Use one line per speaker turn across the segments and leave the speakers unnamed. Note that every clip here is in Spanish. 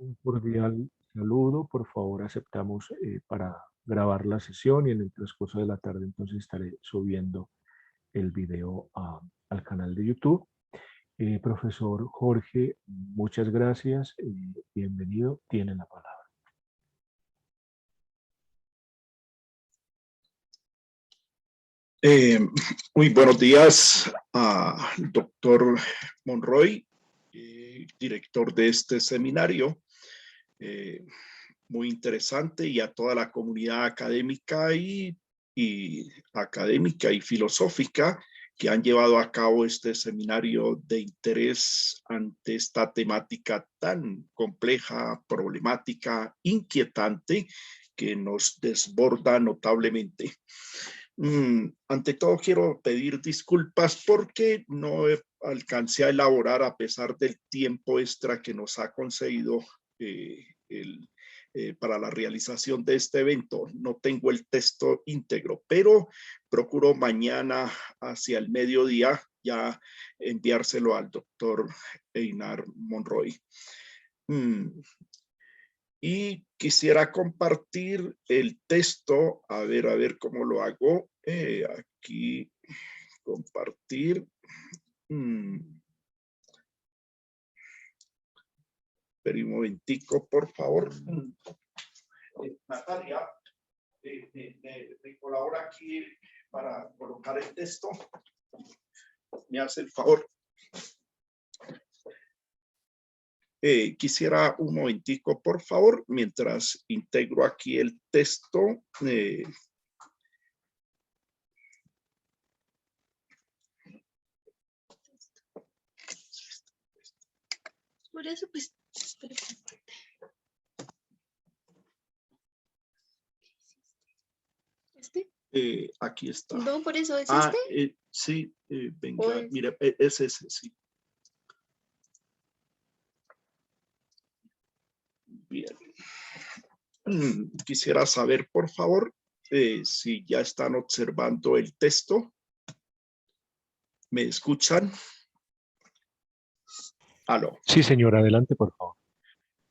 Un cordial saludo. Por favor, aceptamos para grabar la sesión y en el transcurso de la tarde entonces estaré subiendo el video al canal de YouTube. Profesor Jorge, muchas gracias. Bienvenido. Tiene la palabra.
Muy buenos días doctor Monroy, director de este seminario, muy interesante, y a toda la comunidad académica y filosófica que han llevado a cabo este seminario de interés ante esta temática tan compleja, problemática, inquietante, que nos desborda notablemente. Ante todo quiero pedir disculpas porque no alcancé a elaborar, a pesar del tiempo extra que nos ha concedido para la realización de este evento. No tengo el texto íntegro, pero procuro mañana hacia el mediodía ya enviárselo al doctor Einar Monroy. Y quisiera compartir el texto, a ver cómo lo hago. Aquí, compartir. Espera un momentico, por favor. Natalia, me colabora aquí para colocar el texto. Me hace el favor. Quisiera un momentico, por favor, mientras integro aquí el texto.
Por eso, pues, ¿este?
Aquí está.
No, por eso, ¿es
sí, venga, mira, es ese, sí. Bien. Quisiera saber, por favor, si ya están observando el texto. ¿Me escuchan? ¿Aló?
Sí, señor, adelante, por favor.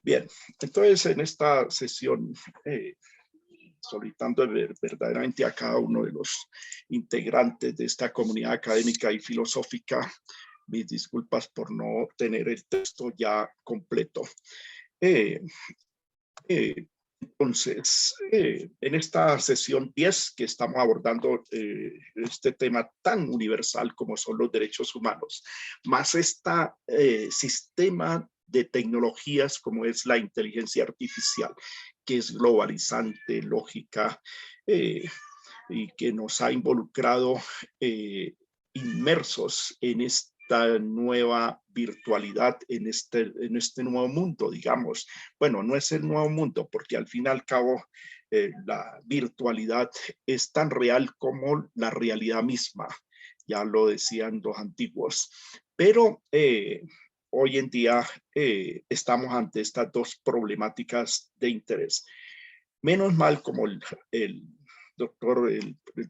Bien, entonces en esta sesión, solicitando verdaderamente a cada uno de los integrantes de esta comunidad académica y filosófica, mis disculpas por no tener el texto ya completo. Entonces, en esta sesión 10 que estamos abordando este tema tan universal como son los derechos humanos, más este sistema de tecnologías como es la inteligencia artificial, que es globalizante, lógica, y que nos ha involucrado inmersos en esta nueva virtualidad, en este nuevo mundo, digamos. Bueno, no es el nuevo mundo, porque al fin y al cabo la virtualidad es tan real como la realidad misma. Ya lo decían los antiguos. Pero hoy en día estamos ante estas dos problemáticas de interés. Menos mal, como el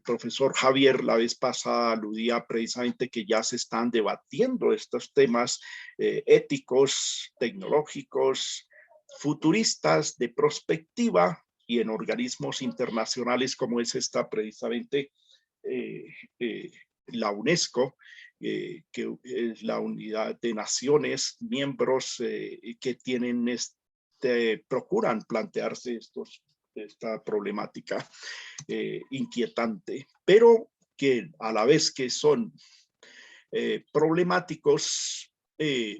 profesor Javier la vez pasada aludía precisamente que ya se están debatiendo estos temas éticos, tecnológicos, futuristas, de prospectiva, y en organismos internacionales como es esta precisamente la UNESCO, que es la unidad de naciones, miembros que tienen procuran plantearse esta problemática inquietante, pero que a la vez que son problemáticos,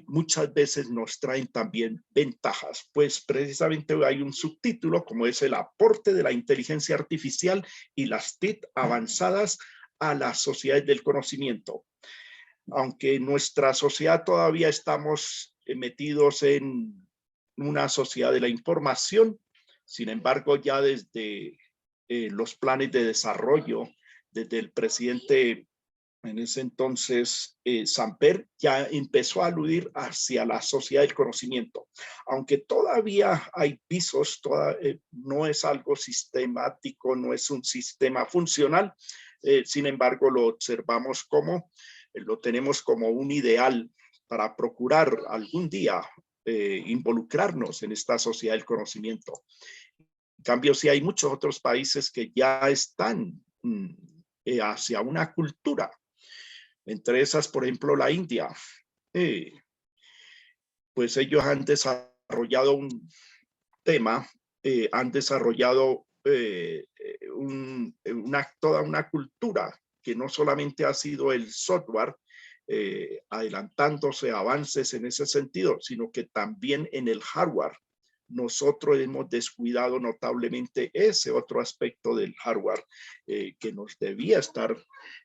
muchas veces nos traen también ventajas, pues precisamente hay un subtítulo como es el aporte de la inteligencia artificial y las TIC avanzadas a las sociedades del conocimiento. Aunque en nuestra sociedad todavía estamos metidos en una sociedad de la información, sin embargo, ya desde los planes de desarrollo, desde el presidente en ese entonces, Samper, ya empezó a aludir hacia la sociedad del conocimiento. Aunque todavía hay pisos, no es algo sistemático, no es un sistema funcional, sin embargo, lo observamos como, lo tenemos como un ideal para procurar algún día involucrarnos en esta sociedad del conocimiento. En cambio, sí hay muchos otros países que ya están hacia una cultura. Entre esas, por ejemplo, la India. Pues ellos han desarrollado un tema, han desarrollado toda una cultura que no solamente ha sido el software, adelantándose avances en ese sentido, sino que también en el hardware. Nosotros hemos descuidado notablemente ese otro aspecto del hardware que nos debía estar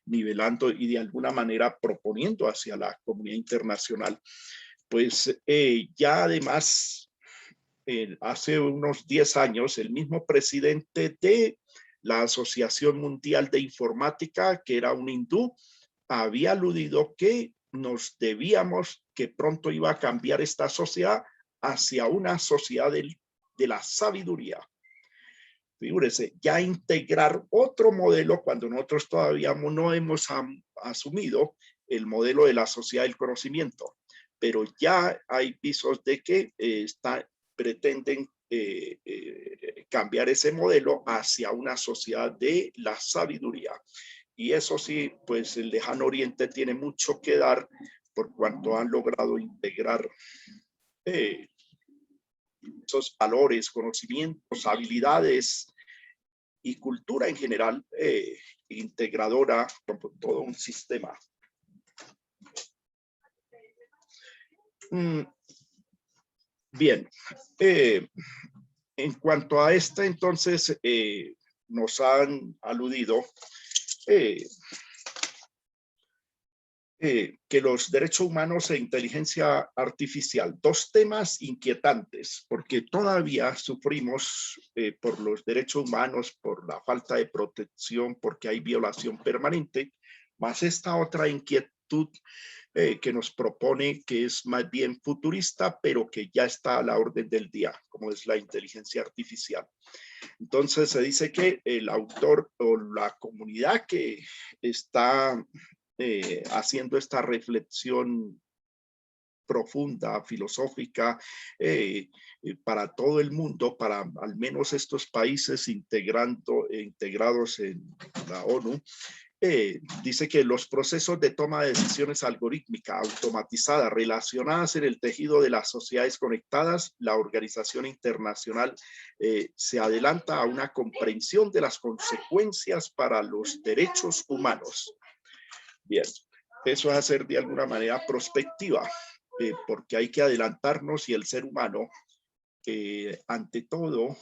nivelando y de alguna manera proponiendo hacia la comunidad internacional. Pues ya además, hace unos 10 años, el mismo presidente de la Asociación Mundial de Informática, que era un hindú, había aludido que nos debíamos, que pronto iba a cambiar esta sociedad hacia una sociedad de la sabiduría. Figúrese, ya integrar otro modelo cuando nosotros todavía no hemos asumido el modelo de la sociedad del conocimiento, pero ya hay visos de que pretenden cambiar ese modelo hacia una sociedad de la sabiduría. Y eso sí, pues el lejano oriente tiene mucho que dar por cuanto han logrado integrar esos valores, conocimientos, habilidades y cultura en general integradora como todo un sistema. Bien, en cuanto a esta, entonces, nos han aludido que los derechos humanos e inteligencia artificial, dos temas inquietantes, porque todavía sufrimos por los derechos humanos, por la falta de protección, porque hay violación permanente, más esta otra inquietud que nos propone, que es más bien futurista, pero que ya está a la orden del día, como es la inteligencia artificial. Entonces se dice que el autor o la comunidad que está haciendo esta reflexión profunda, filosófica, para todo el mundo, para al menos estos países integrados en la ONU, dice que los procesos de toma de decisiones algorítmica automatizadas relacionadas en el tejido de las sociedades conectadas, la organización internacional se adelanta a una comprensión de las consecuencias para los derechos humanos. Bien, eso es hacer de alguna manera prospectiva, porque hay que adelantarnos y el ser humano, ante todo,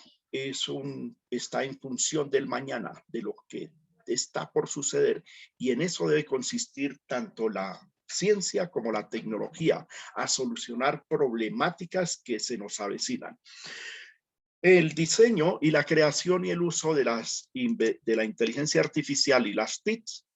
está en función del mañana, de lo que está por suceder, y en eso debe consistir tanto la ciencia como la tecnología, a solucionar problemáticas que se nos avecinan. El diseño y la creación y el uso de la inteligencia artificial y las TICs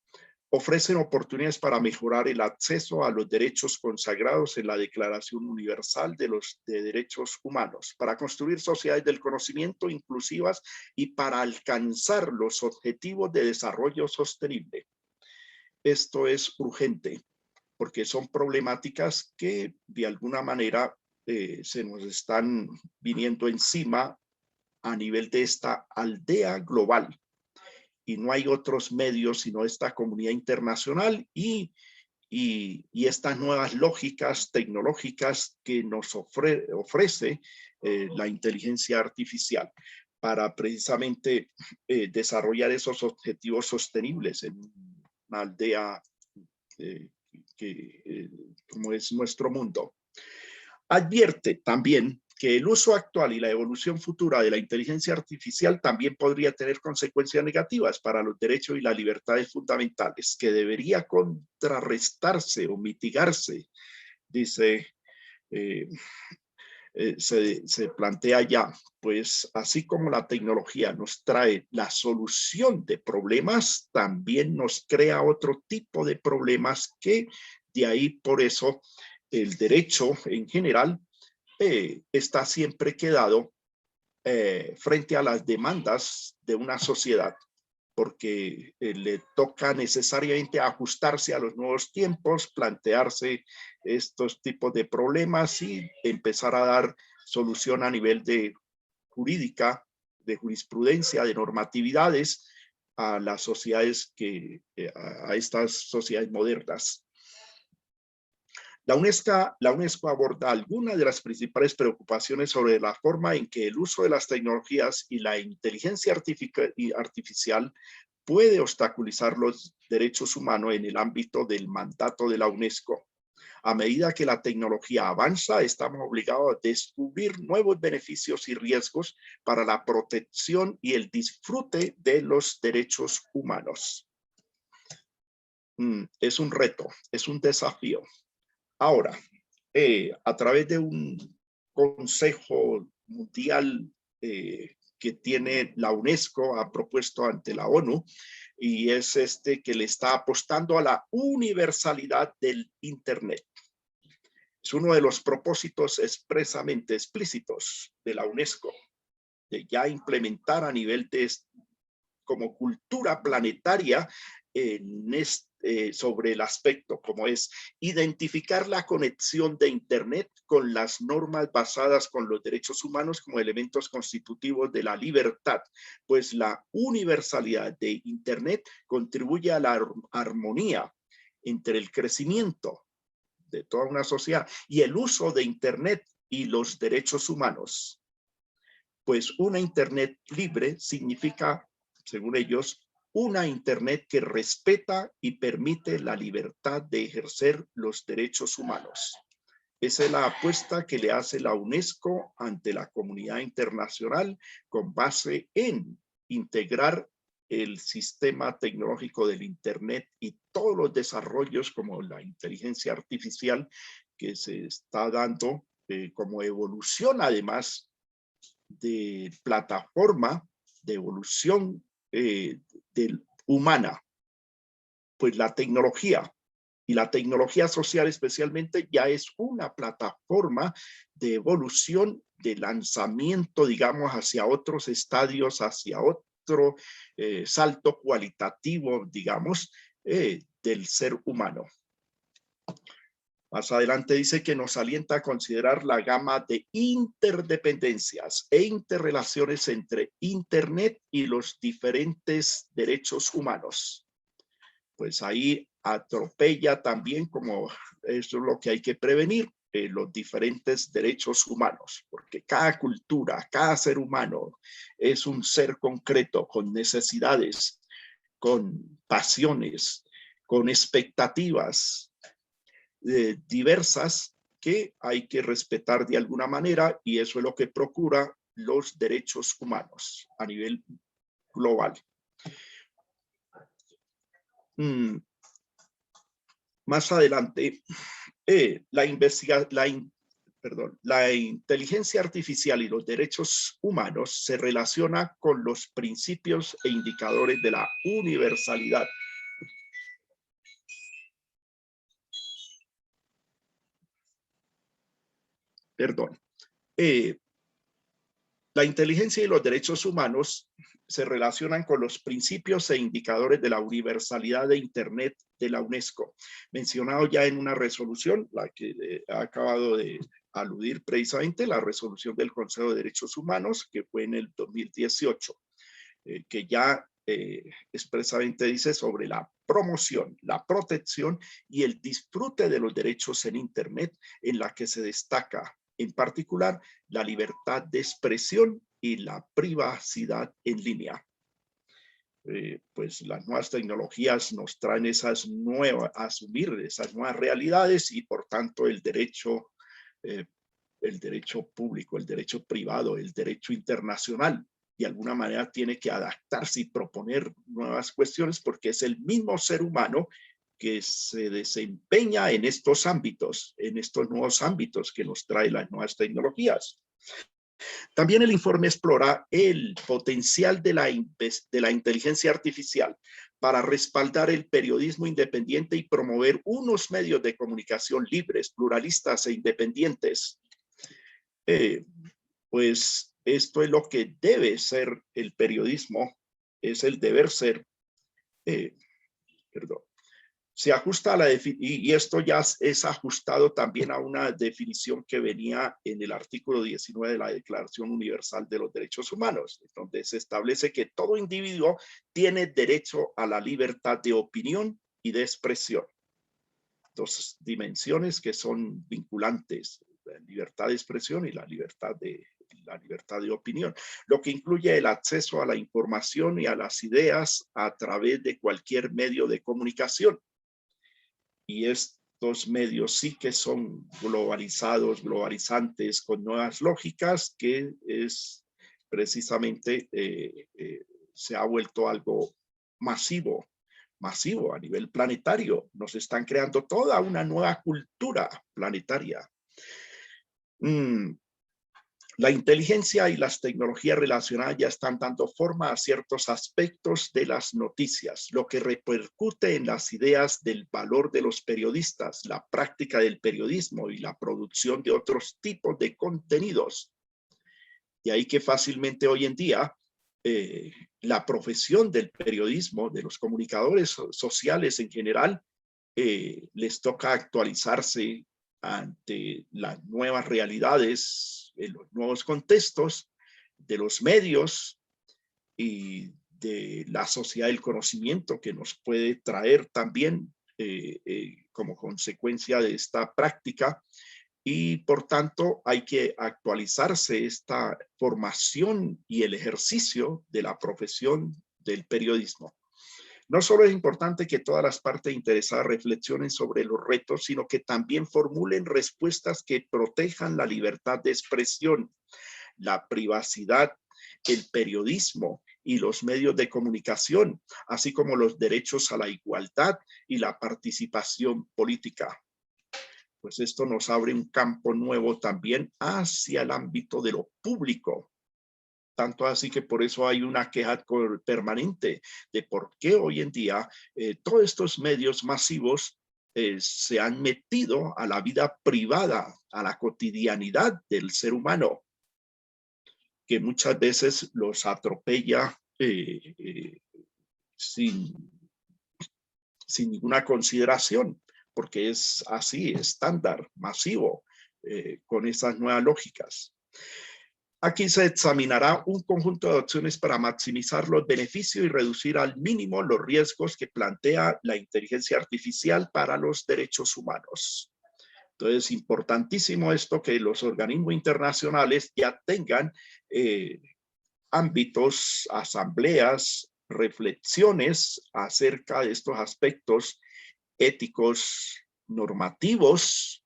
ofrecen oportunidades para mejorar el acceso a los derechos consagrados en la Declaración Universal de Derechos Humanos, para construir sociedades del conocimiento inclusivas y para alcanzar los objetivos de desarrollo sostenible. Esto es urgente porque son problemáticas que de alguna manera se nos están viniendo encima a nivel de esta aldea global. Y no hay otros medios sino esta comunidad internacional y estas nuevas lógicas tecnológicas que nos ofrece la inteligencia artificial para precisamente desarrollar esos objetivos sostenibles en una aldea como es nuestro mundo. Advierte también que el uso actual y la evolución futura de la inteligencia artificial también podría tener consecuencias negativas para los derechos y las libertades fundamentales, que debería contrarrestarse o mitigarse, dice, se plantea ya, pues así como la tecnología nos trae la solución de problemas, también nos crea otro tipo de problemas que de ahí por eso el derecho en general está siempre quedado frente a las demandas de una sociedad. porque le toca necesariamente ajustarse a los nuevos tiempos, plantearse estos tipos de problemas y empezar a dar solución a nivel de jurídica, de jurisprudencia, de normatividades a las sociedades a estas sociedades modernas. La UNESCO aborda algunas de las principales preocupaciones sobre la forma en que el uso de las tecnologías y la inteligencia artificial puede obstaculizar los derechos humanos en el ámbito del mandato de la UNESCO. A medida que la tecnología avanza, estamos obligados a descubrir nuevos beneficios y riesgos para la protección y el disfrute de los derechos humanos. Es un reto, es un desafío. Ahora, a través de un consejo mundial que tiene la UNESCO, ha propuesto ante la ONU, y es que le está apostando a la universalidad del Internet. Es uno de los propósitos expresamente explícitos de la UNESCO, de ya implementar a nivel como cultura planetaria sobre el aspecto, como es identificar la conexión de Internet con las normas basadas con los derechos humanos como elementos constitutivos de la libertad, pues la universalidad de Internet contribuye a la armonía entre el crecimiento de toda una sociedad y el uso de Internet y los derechos humanos. Pues una Internet libre significa, según ellos, una Internet que respeta y permite la libertad de ejercer los derechos humanos. Esa es la apuesta que le hace la UNESCO ante la comunidad internacional con base en integrar el sistema tecnológico del Internet y todos los desarrollos como la inteligencia artificial que se está dando como evolución además de plataforma de evolución humana. Pues la tecnología y la tecnología social especialmente ya es una plataforma de evolución, de lanzamiento, digamos, hacia otros estadios, hacia otro salto cualitativo, digamos, del ser humano. Más adelante dice que nos alienta a considerar la gama de interdependencias e interrelaciones entre Internet y los diferentes derechos humanos. Pues ahí atropella también, como eso es lo que hay que prevenir, los diferentes derechos humanos, porque cada cultura, cada ser humano es un ser concreto con necesidades, con pasiones, con expectativas diversas que hay que respetar de alguna manera, y eso es lo que procura los derechos humanos a nivel global. Más adelante, la inteligencia artificial y los derechos humanos se relaciona con los principios e indicadores de la universalidad. La inteligencia y los derechos humanos se relacionan con los principios e indicadores de la universalidad de Internet de la UNESCO, mencionado ya en una resolución, la que ha acabado de aludir precisamente, la resolución del Consejo de Derechos Humanos, que fue en el 2018, que ya expresamente dice sobre la promoción, la protección y el disfrute de los derechos en Internet, en la que se destaca en particular la libertad de expresión y la privacidad en línea. Pues las nuevas tecnologías nos traen asumir esas nuevas realidades y por tanto el derecho público, el derecho privado, el derecho internacional, de alguna manera tiene que adaptarse y proponer nuevas cuestiones porque es el mismo ser humano que se desempeña en estos ámbitos, en estos nuevos ámbitos que nos trae las nuevas tecnologías. También el informe explora el potencial de la inteligencia artificial para respaldar el periodismo independiente y promover unos medios de comunicación libres, pluralistas e independientes. Pues esto es lo que debe ser el periodismo, es el deber ser perdón. Se ajusta a la y esto ya es ajustado también a una definición que venía en el artículo 19 de la Declaración Universal de los Derechos Humanos, donde se establece que todo individuo tiene derecho a la libertad de opinión y de expresión. Dos dimensiones que son vinculantes, la libertad de expresión y la libertad de opinión, lo que incluye el acceso a la información y a las ideas a través de cualquier medio de comunicación. Y estos medios sí que son globalizados, globalizantes, con nuevas lógicas, que es precisamente se ha vuelto algo masivo a nivel planetario. Nos están creando toda una nueva cultura planetaria. La inteligencia y las tecnologías relacionadas ya están dando forma a ciertos aspectos de las noticias, lo que repercute en las ideas del valor de los periodistas, la práctica del periodismo y la producción de otros tipos de contenidos. De ahí que fácilmente hoy en día la profesión del periodismo, de los comunicadores sociales en general, les toca actualizarse ante las nuevas realidades, en los nuevos contextos de los medios y de la sociedad del conocimiento que nos puede traer también como consecuencia de esta práctica. Y por tanto hay que actualizarse esta formación y el ejercicio de la profesión del periodismo. No solo es importante que todas las partes interesadas reflexionen sobre los retos, sino que también formulen respuestas que protejan la libertad de expresión, la privacidad, el periodismo y los medios de comunicación, así como los derechos a la igualdad y la participación política. Pues esto nos abre un campo nuevo también hacia el ámbito de lo público. Tanto así que por eso hay una queja permanente de por qué hoy en día todos estos medios masivos se han metido a la vida privada, a la cotidianidad del ser humano, que muchas veces los atropella sin ninguna consideración, porque es así, estándar, masivo, con esas nuevas lógicas. Aquí se examinará un conjunto de opciones para maximizar los beneficios y reducir al mínimo los riesgos que plantea la inteligencia artificial para los derechos humanos. Entonces, es importantísimo esto, que los organismos internacionales ya tengan ámbitos, asambleas, reflexiones acerca de estos aspectos éticos, normativos,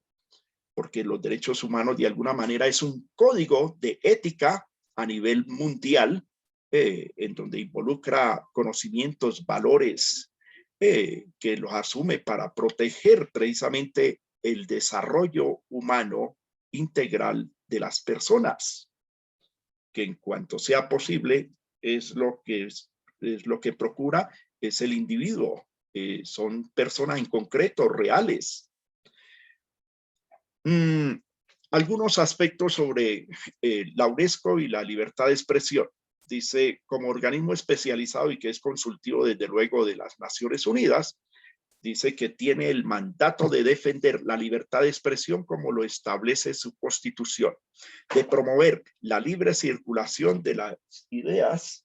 porque los derechos humanos de alguna manera es un código de ética a nivel mundial, en donde involucra conocimientos, valores, que los asume para proteger precisamente el desarrollo humano integral de las personas, que en cuanto sea posible es lo que procura, es el individuo. Son personas en concreto, reales. Algunos aspectos sobre la UNESCO y la libertad de expresión. Dice, como organismo especializado y que es consultivo desde luego de las Naciones Unidas, dice que tiene el mandato de defender la libertad de expresión como lo establece su constitución, de promover la libre circulación de las ideas,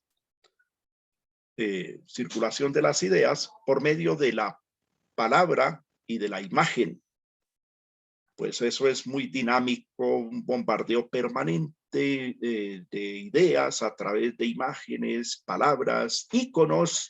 por medio de la palabra y de la imagen. Pues eso es muy dinámico, un bombardeo permanente de ideas a través de imágenes, palabras, íconos.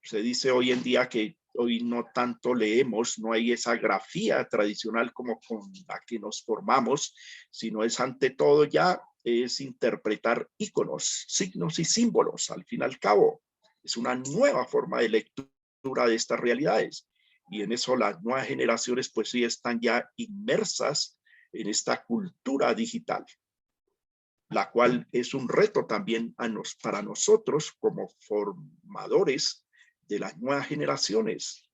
Se dice hoy en día que hoy no tanto leemos, no hay esa grafía tradicional como con la que nos formamos, sino es ante todo ya es interpretar íconos, signos y símbolos. Al fin y al cabo, es una nueva forma de lectura de estas realidades. Y en eso las nuevas generaciones pues sí están ya inmersas en esta cultura digital, la cual es un reto también para nosotros como formadores de las nuevas generaciones.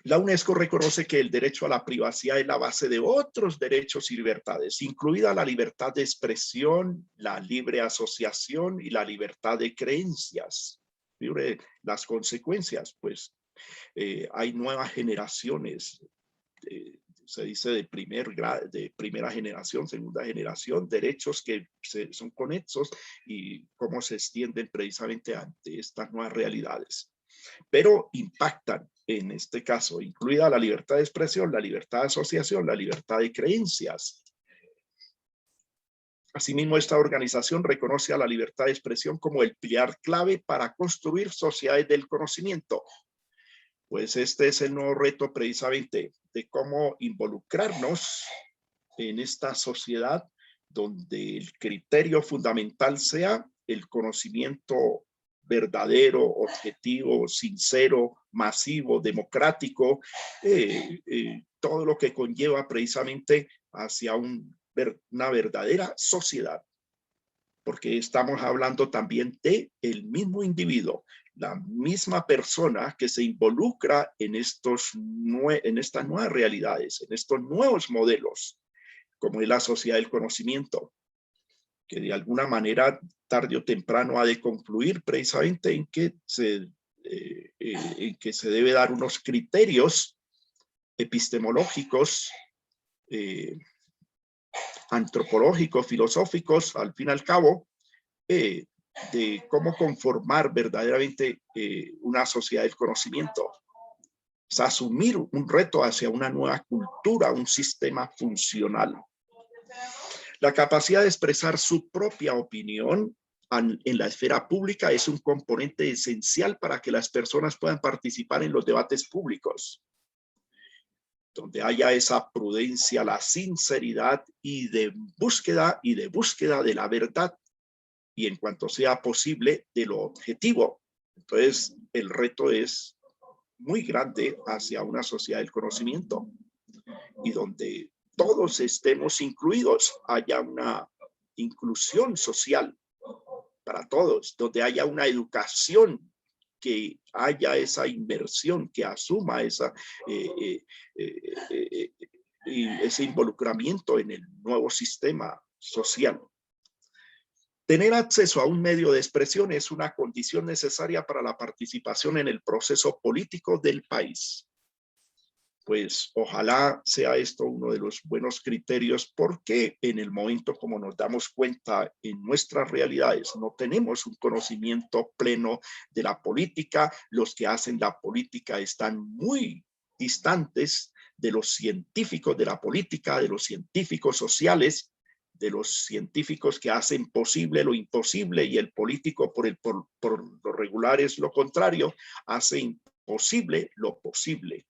La UNESCO reconoce que el derecho a la privacidad es la base de otros derechos y libertades, incluida la libertad de expresión, la libre asociación y la libertad de creencias. Las consecuencias, pues hay nuevas generaciones, se dice de primera generación, segunda generación, derechos que son conexos y cómo se extienden precisamente ante estas nuevas realidades. Pero impactan, en este caso, incluida la libertad de expresión, la libertad de asociación, la libertad de creencias. Asimismo, esta organización reconoce a la libertad de expresión como el pilar clave para construir sociedades del conocimiento. Pues este es el nuevo reto precisamente de cómo involucrarnos en esta sociedad donde el criterio fundamental sea el conocimiento verdadero, objetivo, sincero, masivo, democrático, todo lo que conlleva precisamente hacia una verdadera sociedad. Porque estamos hablando también de el mismo individuo, la misma persona que se involucra en estas nuevas realidades, en estos nuevos modelos, como es la sociedad del conocimiento, que de alguna manera, tarde o temprano, ha de concluir precisamente en que se debe dar unos criterios epistemológicos, antropológicos, filosóficos, al fin y al cabo, de cómo conformar verdaderamente una sociedad del conocimiento. Es asumir un reto hacia una nueva cultura, un sistema funcional. La capacidad de expresar su propia opinión en la esfera pública es un componente esencial para que las personas puedan participar en los debates públicos, donde haya esa prudencia, la sinceridad y de búsqueda de la verdad, y en cuanto sea posible de lo objetivo. Entonces, el reto es muy grande hacia una sociedad del conocimiento y donde todos estemos incluidos, haya una inclusión social para todos, donde haya una educación, que haya esa inversión, que asuma ese involucramiento en el nuevo sistema social. Tener acceso a un medio de expresión es una condición necesaria para la participación en el proceso político del país. Pues ojalá sea esto uno de los buenos criterios, porque en el momento como nos damos cuenta en nuestras realidades no tenemos un conocimiento pleno de la política. Los que hacen la política están muy distantes de los científicos de la política, de los científicos sociales, de los científicos que hacen posible lo imposible, y el político por lo regular es lo contrario, hace imposible lo posible.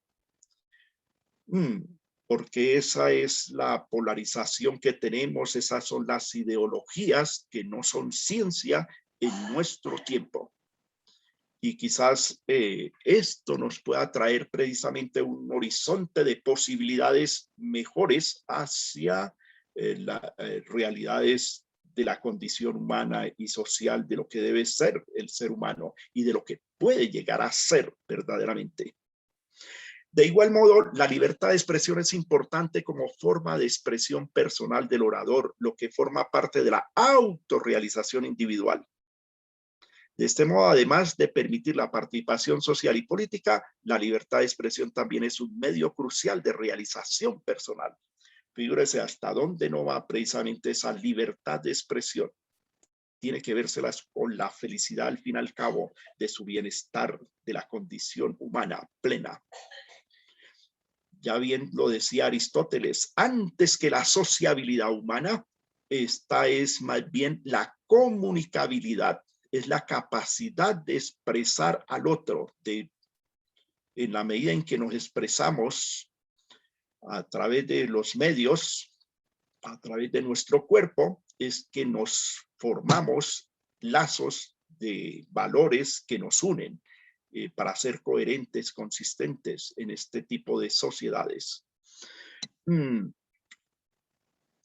Porque esa es la polarización que tenemos, esas son las ideologías que no son ciencia en nuestro tiempo. Y quizás esto nos pueda traer precisamente un horizonte de posibilidades mejores hacia las realidades de la condición humana y social, de lo que debe ser el ser humano y de lo que puede llegar a ser verdaderamente. De igual modo, la libertad de expresión es importante como forma de expresión personal del orador, lo que forma parte de la autorrealización individual. De este modo, además de permitir la participación social y política, la libertad de expresión también es un medio crucial de realización personal. Figúrese hasta dónde no va precisamente esa libertad de expresión. Tiene que vérselas con la felicidad, al fin y al cabo, de su bienestar, de la condición humana plena. Ya bien lo decía Aristóteles, antes que la sociabilidad humana, esta es más bien la comunicabilidad, es la capacidad de expresar al otro, en la medida en que nos expresamos a través de los medios, a través de nuestro cuerpo, es que nos formamos lazos de valores que nos unen para ser coherentes, consistentes en este tipo de sociedades.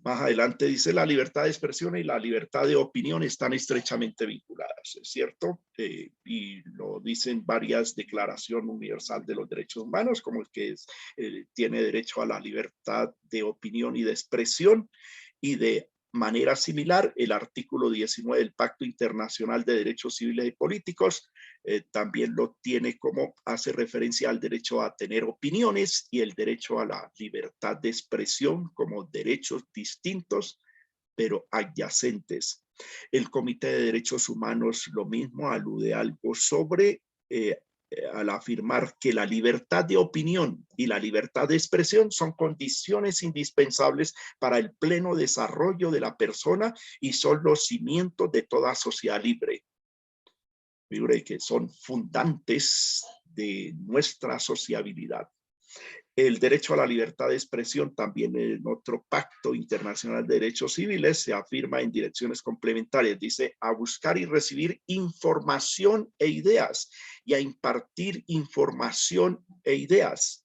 Más adelante dice la libertad de expresión y la libertad de opinión están estrechamente vinculadas, ¿es cierto? Y lo dicen varias declaraciones universal de los derechos humanos, como el que tiene derecho a la libertad de opinión y de expresión, y de manera similar el artículo 19 del Pacto Internacional de Derechos Civiles y Políticos también lo tiene como hace referencia al derecho a tener opiniones y el derecho a la libertad de expresión como derechos distintos pero adyacentes. El Comité de Derechos Humanos lo mismo alude a algo sobre al afirmar que la libertad de opinión y la libertad de expresión son condiciones indispensables para el pleno desarrollo de la persona y son los cimientos de toda sociedad libre, que son fundantes de nuestra sociabilidad. El derecho a la libertad de expresión también en otro pacto internacional de derechos civiles se afirma en direcciones complementarias. Dice a buscar y recibir información e ideas y a impartir información e ideas.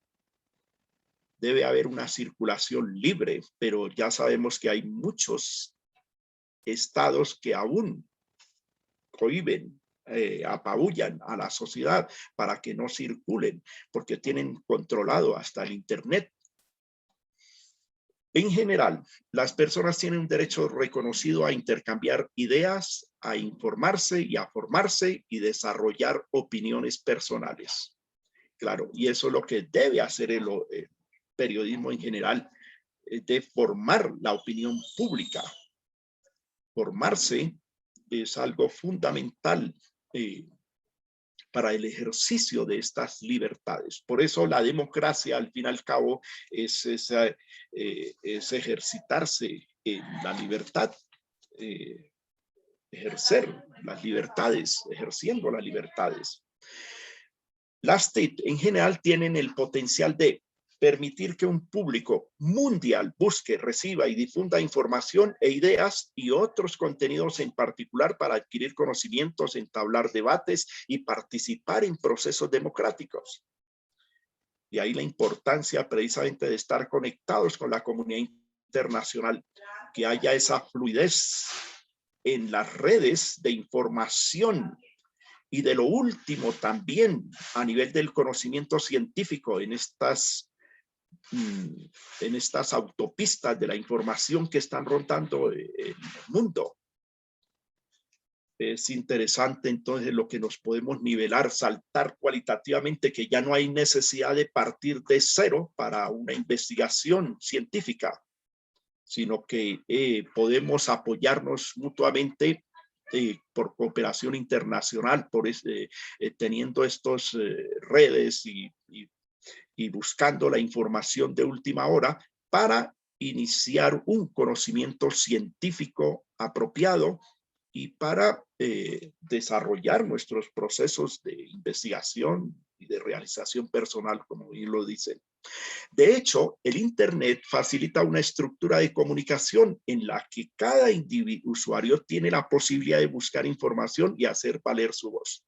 Debe haber una circulación libre, pero ya sabemos que hay muchos estados que aún prohíben, apabullan a la sociedad para que no circulen, porque tienen controlado hasta el Internet. En general, las personas tienen un derecho reconocido a intercambiar ideas, a informarse y a formarse y desarrollar opiniones personales. Claro, y eso es lo que debe hacer el periodismo en general, de formar la opinión pública. Formarse es algo fundamental para el ejercicio de estas libertades. Por eso la democracia, al fin y al cabo, es ejercitarse en la libertad, ejercer las libertades, ejerciendo las libertades. Las TIC en general tienen el potencial de permitir que un público mundial busque, reciba y difunda información e ideas y otros contenidos en particular para adquirir conocimientos, entablar debates y participar en procesos democráticos. Y ahí la importancia precisamente de estar conectados con la comunidad internacional, que haya esa fluidez en las redes de información. Y de lo último también a nivel del conocimiento científico en estas autopistas de la información que están rondando el mundo. Es interesante entonces lo que nos podemos nivelar, saltar cualitativamente, que ya no hay necesidad de partir de cero para una investigación científica, sino que podemos apoyarnos mutuamente por cooperación internacional, por teniendo estas redes y buscando la información de última hora para iniciar un conocimiento científico apropiado y para desarrollar nuestros procesos de investigación y de realización personal, como bien lo dicen. De hecho, el Internet facilita una estructura de comunicación en la que cada usuario tiene la posibilidad de buscar información y hacer valer su voz.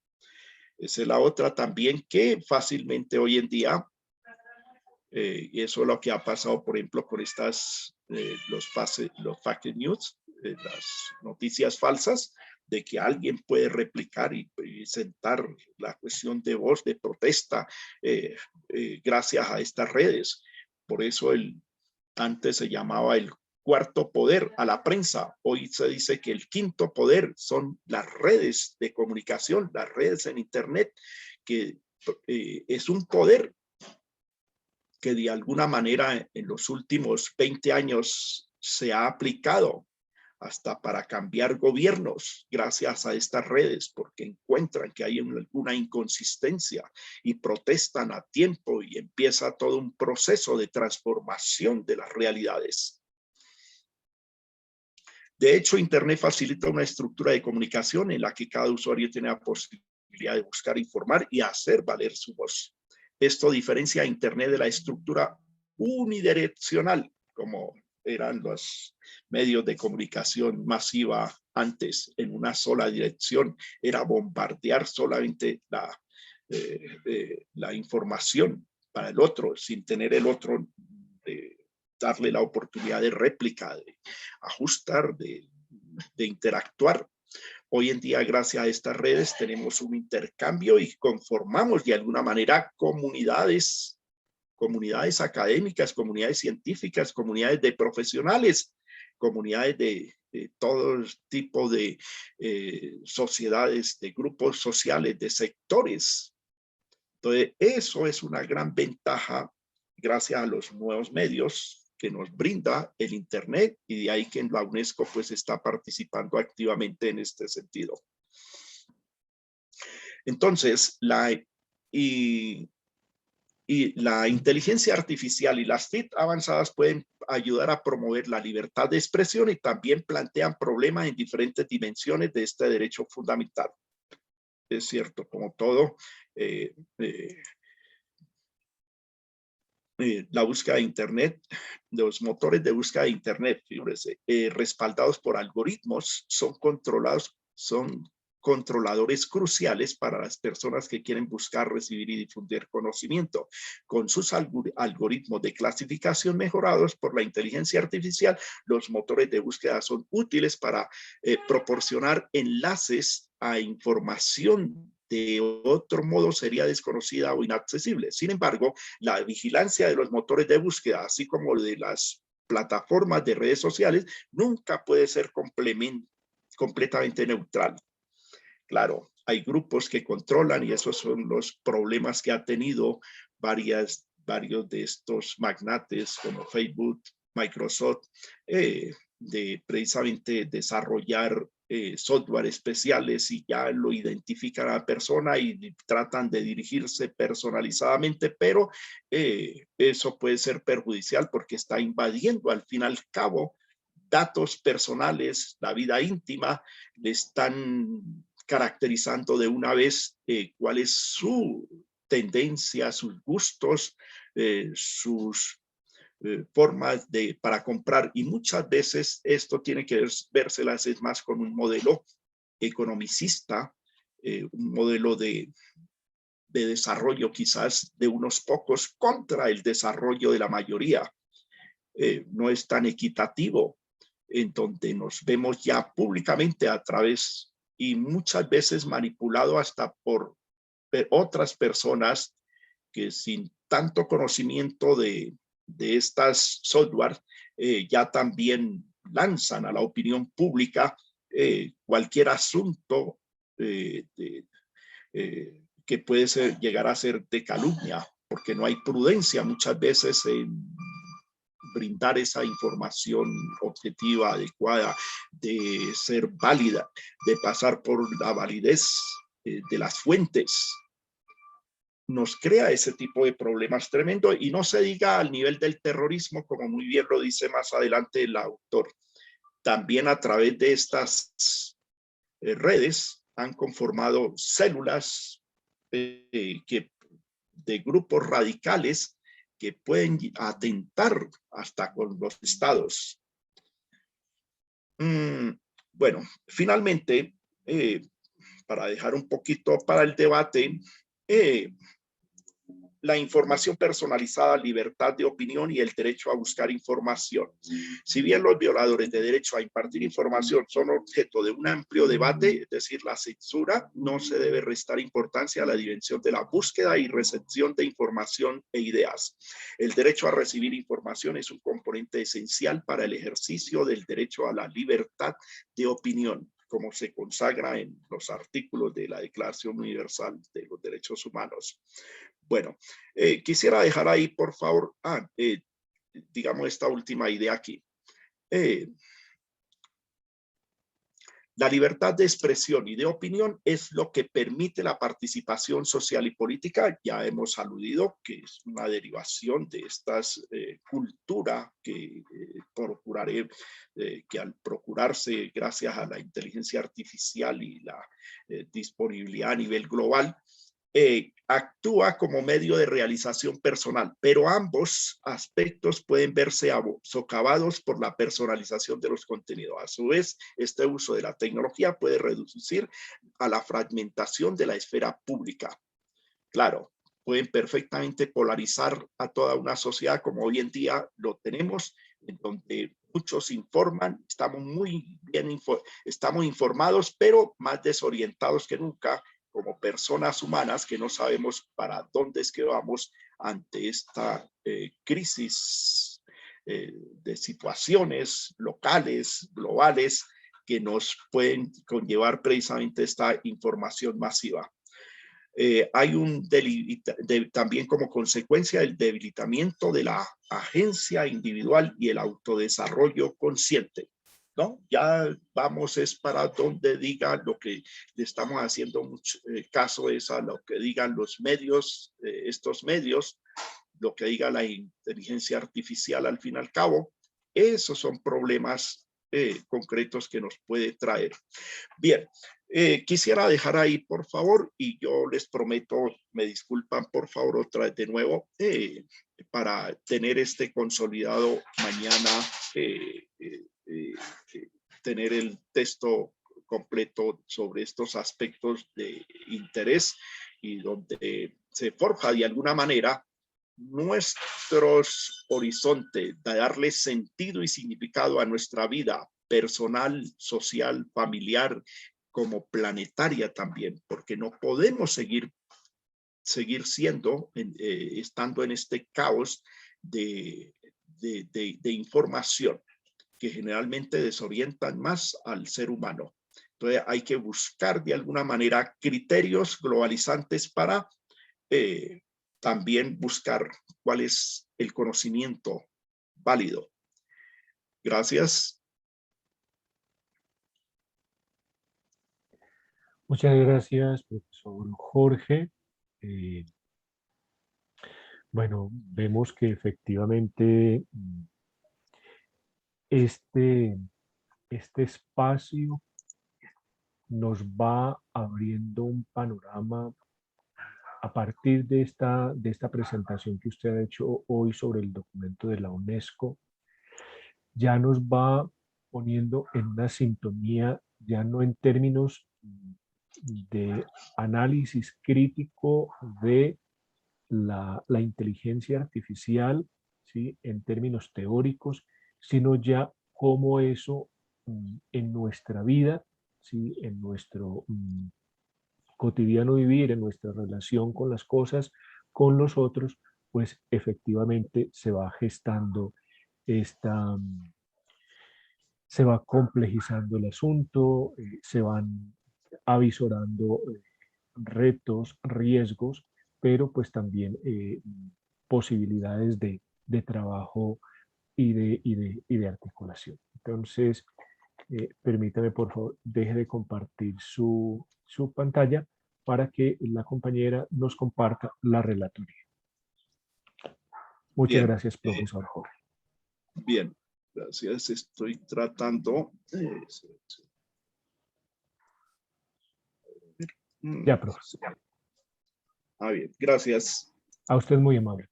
Esa es la otra también, que fácilmente hoy en día, y eso es lo que ha pasado, por ejemplo, con estas, los fake news, las noticias falsas, de que alguien puede replicar y sentar la cuestión de voz, de protesta, gracias a estas redes. Por eso antes se llamaba el cuarto poder a la prensa. Hoy se dice que el quinto poder son las redes de comunicación, las redes en Internet, que es un poder que de alguna manera en los últimos 20 años se ha aplicado hasta para cambiar gobiernos gracias a estas redes, porque encuentran que hay alguna inconsistencia y protestan a tiempo y empieza todo un proceso de transformación de las realidades. De hecho, Internet facilita una estructura de comunicación en la que cada usuario tiene la posibilidad de buscar, informar y hacer valer su voz. Esto diferencia a Internet de la estructura unidireccional, como eran los medios de comunicación masiva antes, en una sola dirección. Era bombardear solamente la información para el otro, sin tener el otro darle la oportunidad de réplica, de ajustar, de interactuar. Hoy en día, gracias a estas redes, tenemos un intercambio y conformamos de alguna manera comunidades académicas, comunidades científicas, comunidades de profesionales, comunidades de todo tipo de sociedades, de grupos sociales, de sectores. Entonces, eso es una gran ventaja gracias a los nuevos medios que nos brinda el Internet, y de ahí que la UNESCO pues está participando activamente en este sentido. Entonces, la inteligencia artificial y las TIC avanzadas pueden ayudar a promover la libertad de expresión y también plantean problemas en diferentes dimensiones de este derecho fundamental. Es cierto, como todo, la búsqueda de Internet, los motores de búsqueda de Internet, fíjense, respaldados por algoritmos, son controladores cruciales para las personas que quieren buscar, recibir y difundir conocimiento. Con sus algoritmos de clasificación mejorados por la inteligencia artificial, los motores de búsqueda son útiles para proporcionar enlaces a información de otro modo sería desconocida o inaccesible. Sin embargo, la vigilancia de los motores de búsqueda, así como de las plataformas de redes sociales, nunca puede ser completamente neutral. Claro, hay grupos que controlan, y esos son los problemas que ha tenido varios de estos magnates como Facebook, Microsoft, de precisamente desarrollar software especiales, y ya lo identifican a la persona y tratan de dirigirse personalizadamente, pero eso puede ser perjudicial porque está invadiendo al fin y al cabo datos personales, la vida íntima, le están caracterizando de una vez cuál es su tendencia, sus gustos, sus formas para comprar, y muchas veces esto tiene que vérselas es más con un modelo economicista, un modelo de desarrollo quizás de unos pocos contra el desarrollo de la mayoría. No es tan equitativo, en donde nos vemos ya públicamente a través y muchas veces manipulado hasta por otras personas que sin tanto conocimiento de estas software ya también lanzan a la opinión pública cualquier asunto que puede llegar a ser de calumnia, porque no hay prudencia muchas veces en brindar esa información objetiva, adecuada, de ser válida, de pasar por la validez de las fuentes. Nos crea ese tipo de problemas tremendo, y no se diga al nivel del terrorismo, como muy bien lo dice más adelante el autor. También a través de estas redes han conformado células de grupos radicales que pueden atentar hasta con los estados. Bueno, finalmente, para dejar un poquito para el debate, la información personalizada, libertad de opinión y el derecho a buscar información. Si bien los violadores de derecho a impartir información son objeto de un amplio debate, es decir, la censura, no se debe restar importancia a la dimensión de la búsqueda y recepción de información e ideas. El derecho a recibir información es un componente esencial para el ejercicio del derecho a la libertad de opinión, como se consagra en los artículos de la Declaración Universal de los Derechos Humanos. Bueno, quisiera dejar ahí, por favor, digamos esta última idea aquí. La libertad de expresión y de opinión es lo que permite la participación social y política. Ya hemos aludido que es una derivación de esta cultura que procuraré, que al procurarse gracias a la inteligencia artificial y la disponibilidad a nivel global, actúa como medio de realización personal, pero ambos aspectos pueden verse socavados por la personalización de los contenidos. A su vez, este uso de la tecnología puede reducir a la fragmentación de la esfera pública. Claro, pueden perfectamente polarizar a toda una sociedad como hoy en día lo tenemos, en donde muchos informan, estamos muy bien estamos informados, pero más desorientados que nunca como personas humanas que no sabemos para dónde es que vamos ante esta crisis de situaciones locales, globales, que nos pueden conllevar precisamente esta información masiva. Hay también como consecuencia el debilitamiento de la agencia individual y el autodesarrollo consciente, ¿no? Ya vamos es para donde diga lo que le estamos haciendo mucho caso es a lo que digan los medios, estos medios, lo que diga la inteligencia artificial al fin y al cabo. Esos son problemas concretos que nos puede traer. Bien, quisiera dejar ahí, por favor, y yo les prometo, me disculpan, por favor, otra vez de nuevo, para tener este consolidado mañana, tener el texto completo sobre estos aspectos de interés y donde se forja de alguna manera nuestros horizontes, de darle sentido y significado a nuestra vida personal, social, familiar, como planetaria también, porque no podemos seguir siendo, estando en este caos de información que generalmente desorientan más al ser humano. Entonces hay que buscar de alguna manera criterios globalizantes para también buscar cuál es el conocimiento válido. Gracias.
Muchas gracias, profesor Jorge. Bueno, vemos que efectivamente este espacio nos va abriendo un panorama a partir de esta presentación que usted ha hecho hoy sobre el documento de la UNESCO. Ya nos va poniendo en una sintonía, ya no en términos de análisis crítico de la inteligencia artificial, ¿sí? En términos teóricos, sino ya cómo eso en nuestra vida, ¿sí? En nuestro cotidiano vivir, en nuestra relación con las cosas, con los otros, pues efectivamente se va gestando esta, se va complejizando el asunto, se van avisorando retos, riesgos, pero pues también posibilidades de trabajo y de articulación. Entonces, permítame por favor, deje de compartir su pantalla para que la compañera nos comparta la relatoría. Muchas
Bien,
gracias, profesor Jorge.
bien, gracias. Estoy tratando.
Ya, profesor.
Bien, gracias.
A usted muy amable.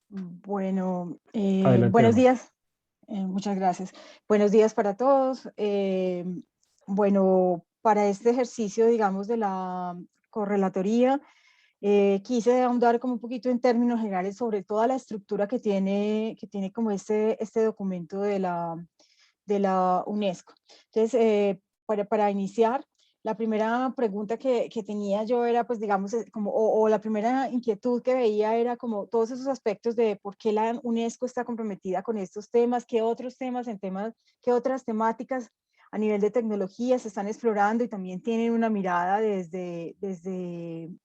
Bueno,
Adelante,
buenos
hermano.
días. Muchas gracias. Buenos días para todos. Bueno, para este ejercicio, digamos, de la correlatoría, quise ahondar como un poquito en términos generales sobre toda la estructura que tiene como este documento de la UNESCO. Entonces, para iniciar, la primera pregunta que tenía yo era, pues digamos, como, o la primera inquietud que veía era como todos esos aspectos de por qué la UNESCO está comprometida con estos temas, qué otros temas, qué otras temáticas a nivel de tecnología se están explorando y también tienen una mirada desde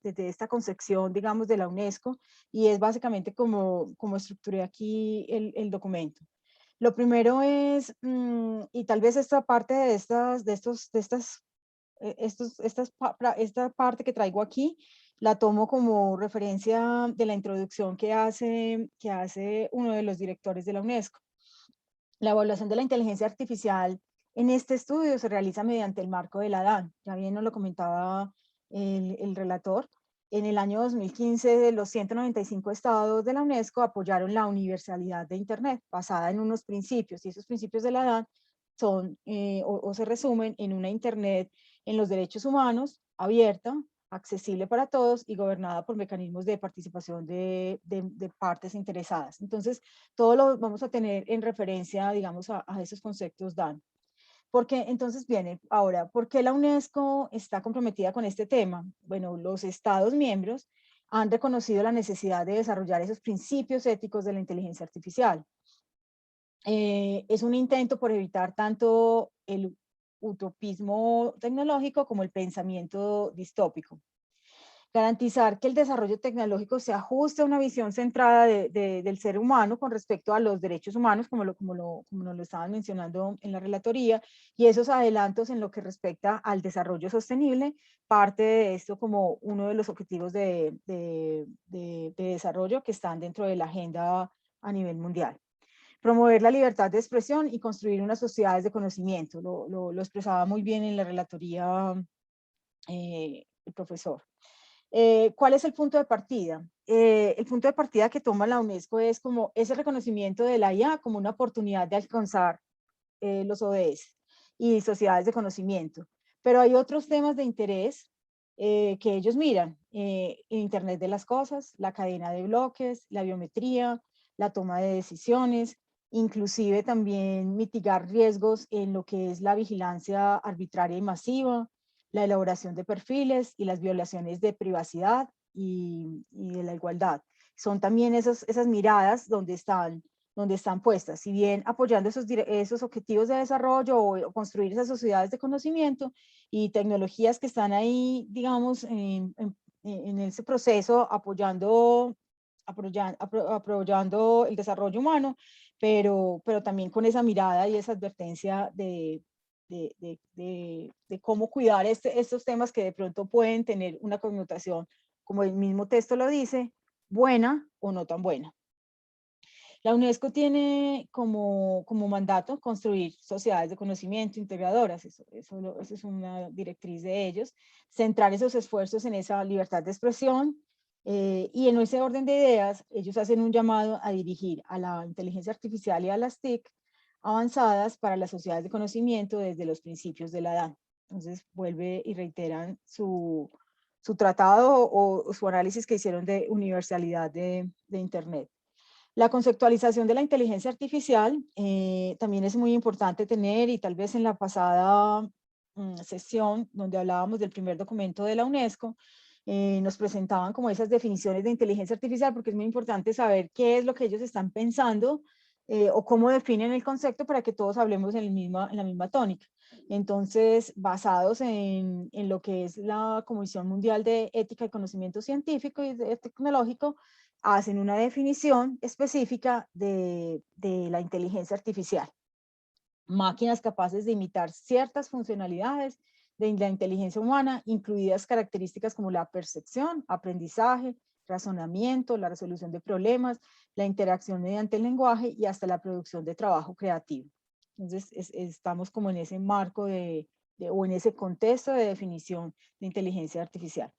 esta concepción, digamos, de la UNESCO, y es básicamente como estructuré aquí el documento. Lo primero es, y tal vez esta parte de esta parte que traigo aquí, la tomo como referencia de la introducción que hace uno de los directores de la UNESCO. La evaluación de la inteligencia artificial en este estudio se realiza mediante el marco de la DAN. Ya bien nos lo comentaba el relator. En el año 2015, los 195 estados de la UNESCO apoyaron la universalidad de Internet, basada en unos principios, y esos principios de la DAN son o se resumen en una Internet en los derechos humanos, abierta, accesible para todos y gobernada por mecanismos de participación de partes interesadas. Entonces, todo lo vamos a tener en referencia, digamos, a esos conceptos DAN. Porque entonces viene ahora, ¿por qué la UNESCO está comprometida con este tema? Bueno, los Estados miembros han reconocido la necesidad de desarrollar esos principios éticos de la inteligencia artificial. Es un intento por evitar tanto el utopismo tecnológico como el pensamiento distópico. Garantizar que el desarrollo tecnológico se ajuste a una visión centrada del ser humano con respecto a los derechos humanos, como nos lo estaban mencionando en la relatoría, y esos adelantos en lo que respecta al desarrollo sostenible, parte de esto como uno de los objetivos de desarrollo que están dentro de la agenda a nivel mundial. Promover la libertad de expresión y construir unas sociedades de conocimiento, lo expresaba muy bien en la relatoría el profesor. ¿Cuál es el punto de partida? El punto de partida que toma la UNESCO es como ese reconocimiento de la IA como una oportunidad de alcanzar los ODS y sociedades de conocimiento. Pero hay otros temas de interés que ellos miran. Internet de las cosas, la cadena de bloques, la biometría, la toma de decisiones, inclusive también mitigar riesgos en lo que es la vigilancia arbitraria y masiva, la elaboración de perfiles y las violaciones de privacidad y de la igualdad. Son también esas miradas donde están puestas, si bien apoyando esos objetivos de desarrollo o construir esas sociedades de conocimiento y tecnologías que están ahí, digamos, en ese proceso apoyando el desarrollo humano, pero también con esa mirada y esa advertencia de cómo cuidar estos temas que de pronto pueden tener una connotación, como el mismo texto lo dice, buena o no tan buena. La UNESCO tiene como mandato construir sociedades de conocimiento integradoras, eso es una directriz de ellos, centrar esos esfuerzos en esa libertad de expresión, y en ese orden de ideas, ellos hacen un llamado a dirigir a la inteligencia artificial y a las TIC avanzadas para las sociedades de conocimiento desde los principios de la edad. Entonces, vuelve y reiteran su tratado o su análisis que hicieron de universalidad de Internet. La conceptualización de la inteligencia artificial también es muy importante tener, y tal vez en la pasada sesión donde hablábamos del primer documento de la UNESCO, nos presentaban como esas definiciones de inteligencia artificial, porque es muy importante saber qué es lo que ellos están pensando o cómo definen el concepto para que todos hablemos en la misma tónica. Entonces, basados en lo que es la Comisión Mundial de Ética y Conocimiento Científico y Tecnológico, hacen una definición específica de la inteligencia artificial. Máquinas capaces de imitar ciertas funcionalidades de la inteligencia humana, incluidas características como la percepción, aprendizaje, razonamiento, la resolución de problemas, la interacción mediante el lenguaje y hasta la producción de trabajo creativo. Entonces, estamos como en ese marco o en ese contexto de definición de inteligencia artificial.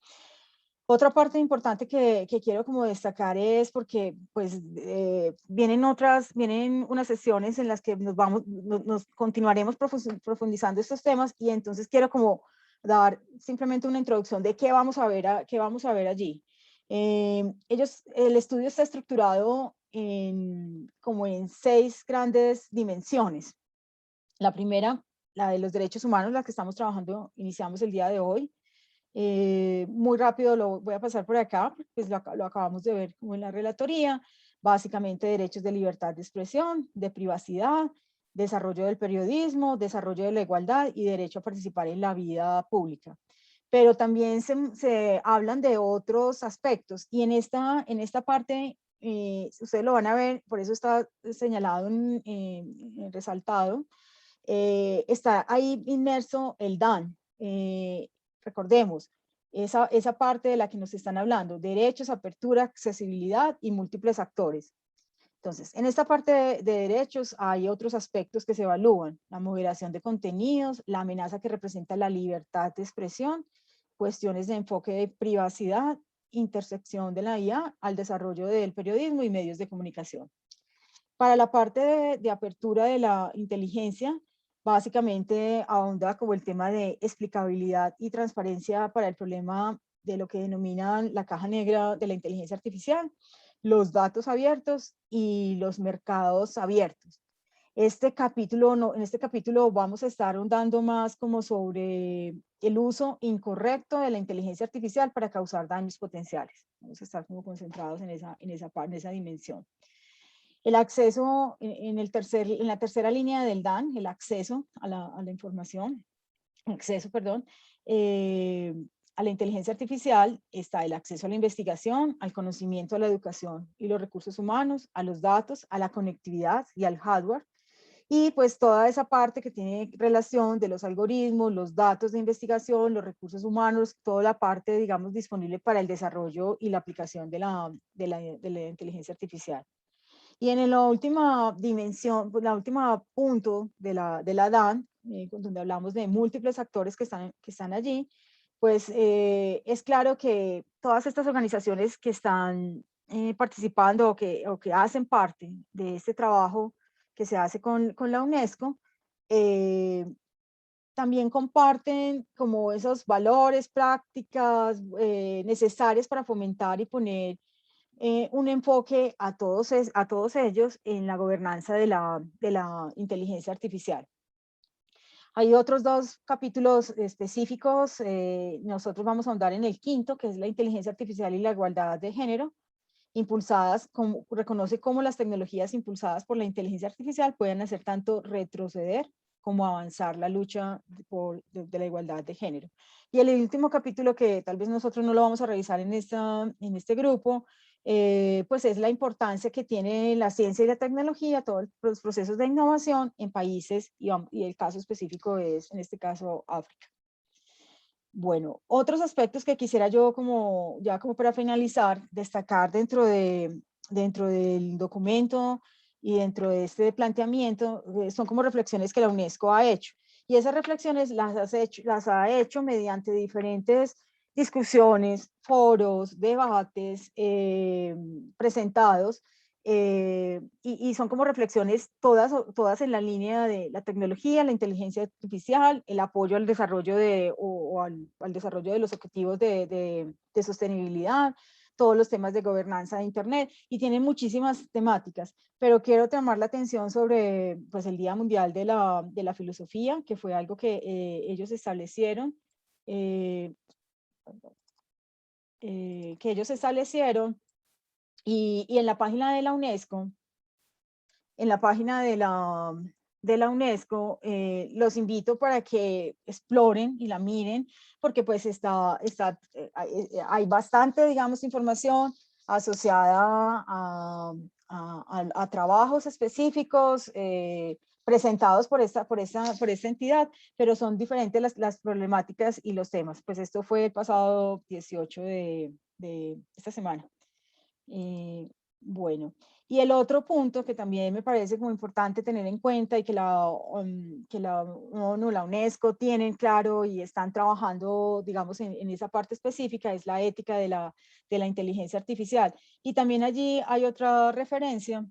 Otra parte importante que quiero como destacar es porque pues vienen unas sesiones en las que nos continuaremos profundizando estos temas, y entonces quiero como dar simplemente una introducción de qué vamos a ver allí. El estudio está estructurado como en 6 grandes dimensiones. La primera, la de los derechos humanos, la que estamos trabajando, iniciamos el día de hoy. Muy rápido lo voy a pasar por acá, pues lo acabamos de ver como en la relatoría. Básicamente derechos de libertad de expresión, de privacidad, desarrollo del periodismo, desarrollo de la igualdad y derecho a participar en la vida pública. Pero también se hablan de otros aspectos, y en esta parte ustedes lo van a ver, por eso está señalado, resaltado, está ahí inmerso el DAN. Recordemos, esa parte de la que nos están hablando, derechos, apertura, accesibilidad y múltiples actores. Entonces, en esta parte de derechos hay otros aspectos que se evalúan: la moderación de contenidos, la amenaza que representa la libertad de expresión, cuestiones de enfoque de privacidad, intersección de la IA al desarrollo del periodismo y medios de comunicación. Para la parte de apertura de la inteligencia, básicamente ahonda como el tema de explicabilidad y transparencia para el problema lo que denominan la caja negra de la inteligencia artificial, los datos abiertos y los mercados abiertos. En este capítulo vamos a estar ahondando más como sobre el uso incorrecto de la inteligencia artificial para causar daños potenciales. Vamos a estar como concentrados en esa dimensión. El acceso, en la tercera línea del DAN, el acceso a la información, a la inteligencia artificial, está el acceso a la investigación, al conocimiento, a la educación y los recursos humanos, a los datos, a la conectividad y al hardware. Y pues toda esa parte que tiene relación de los algoritmos, los datos de investigación, los recursos humanos, toda la parte, digamos, disponible para el desarrollo y la aplicación de la inteligencia artificial. Y en la última dimensión, la última punto de la DAN, donde hablamos de múltiples actores que están allí, pues es claro que todas estas organizaciones que están participando o que hacen parte de este trabajo que se hace con la UNESCO, también comparten como esos valores, prácticas necesarias para fomentar y poner un enfoque a todos ellos en la gobernanza de la inteligencia artificial. Hay otros dos capítulos específicos, nosotros vamos a ahondar en el quinto, que es la inteligencia artificial y la igualdad de género, reconoce cómo las tecnologías impulsadas por la inteligencia artificial pueden hacer tanto retroceder como avanzar la lucha de la igualdad de género. Y el último capítulo, que tal vez nosotros no lo vamos a revisar en este grupo, pues es la importancia que tiene la ciencia y la tecnología, todos los procesos de innovación en países, y el caso específico es, en este caso, África. Bueno, otros aspectos que quisiera yo como para finalizar, destacar dentro del documento y dentro de este planteamiento, son como reflexiones que la UNESCO ha hecho. Y esas reflexiones las ha hecho mediante diferentes discusiones, foros, debates presentados, y son como reflexiones todas en la línea de la tecnología, la inteligencia artificial, el apoyo al desarrollo al desarrollo de los objetivos de sostenibilidad, todos los temas de gobernanza de Internet, y tienen muchísimas temáticas, pero quiero llamar la atención sobre pues, el Día Mundial de la Filosofía, que fue algo que ellos establecieron, y en la página de la UNESCO, los invito para que exploren y la miren, porque pues hay bastante, digamos, información asociada a trabajos específicos presentados por esta entidad, pero son diferentes las problemáticas y los temas. Pues esto fue el pasado 18 de esta semana. Bueno, y el otro punto que también me parece como importante tener en cuenta y que la ONU, la UNESCO tienen claro y están trabajando, digamos, en esa parte específica, es la ética de la inteligencia artificial. Y también allí hay otra referencia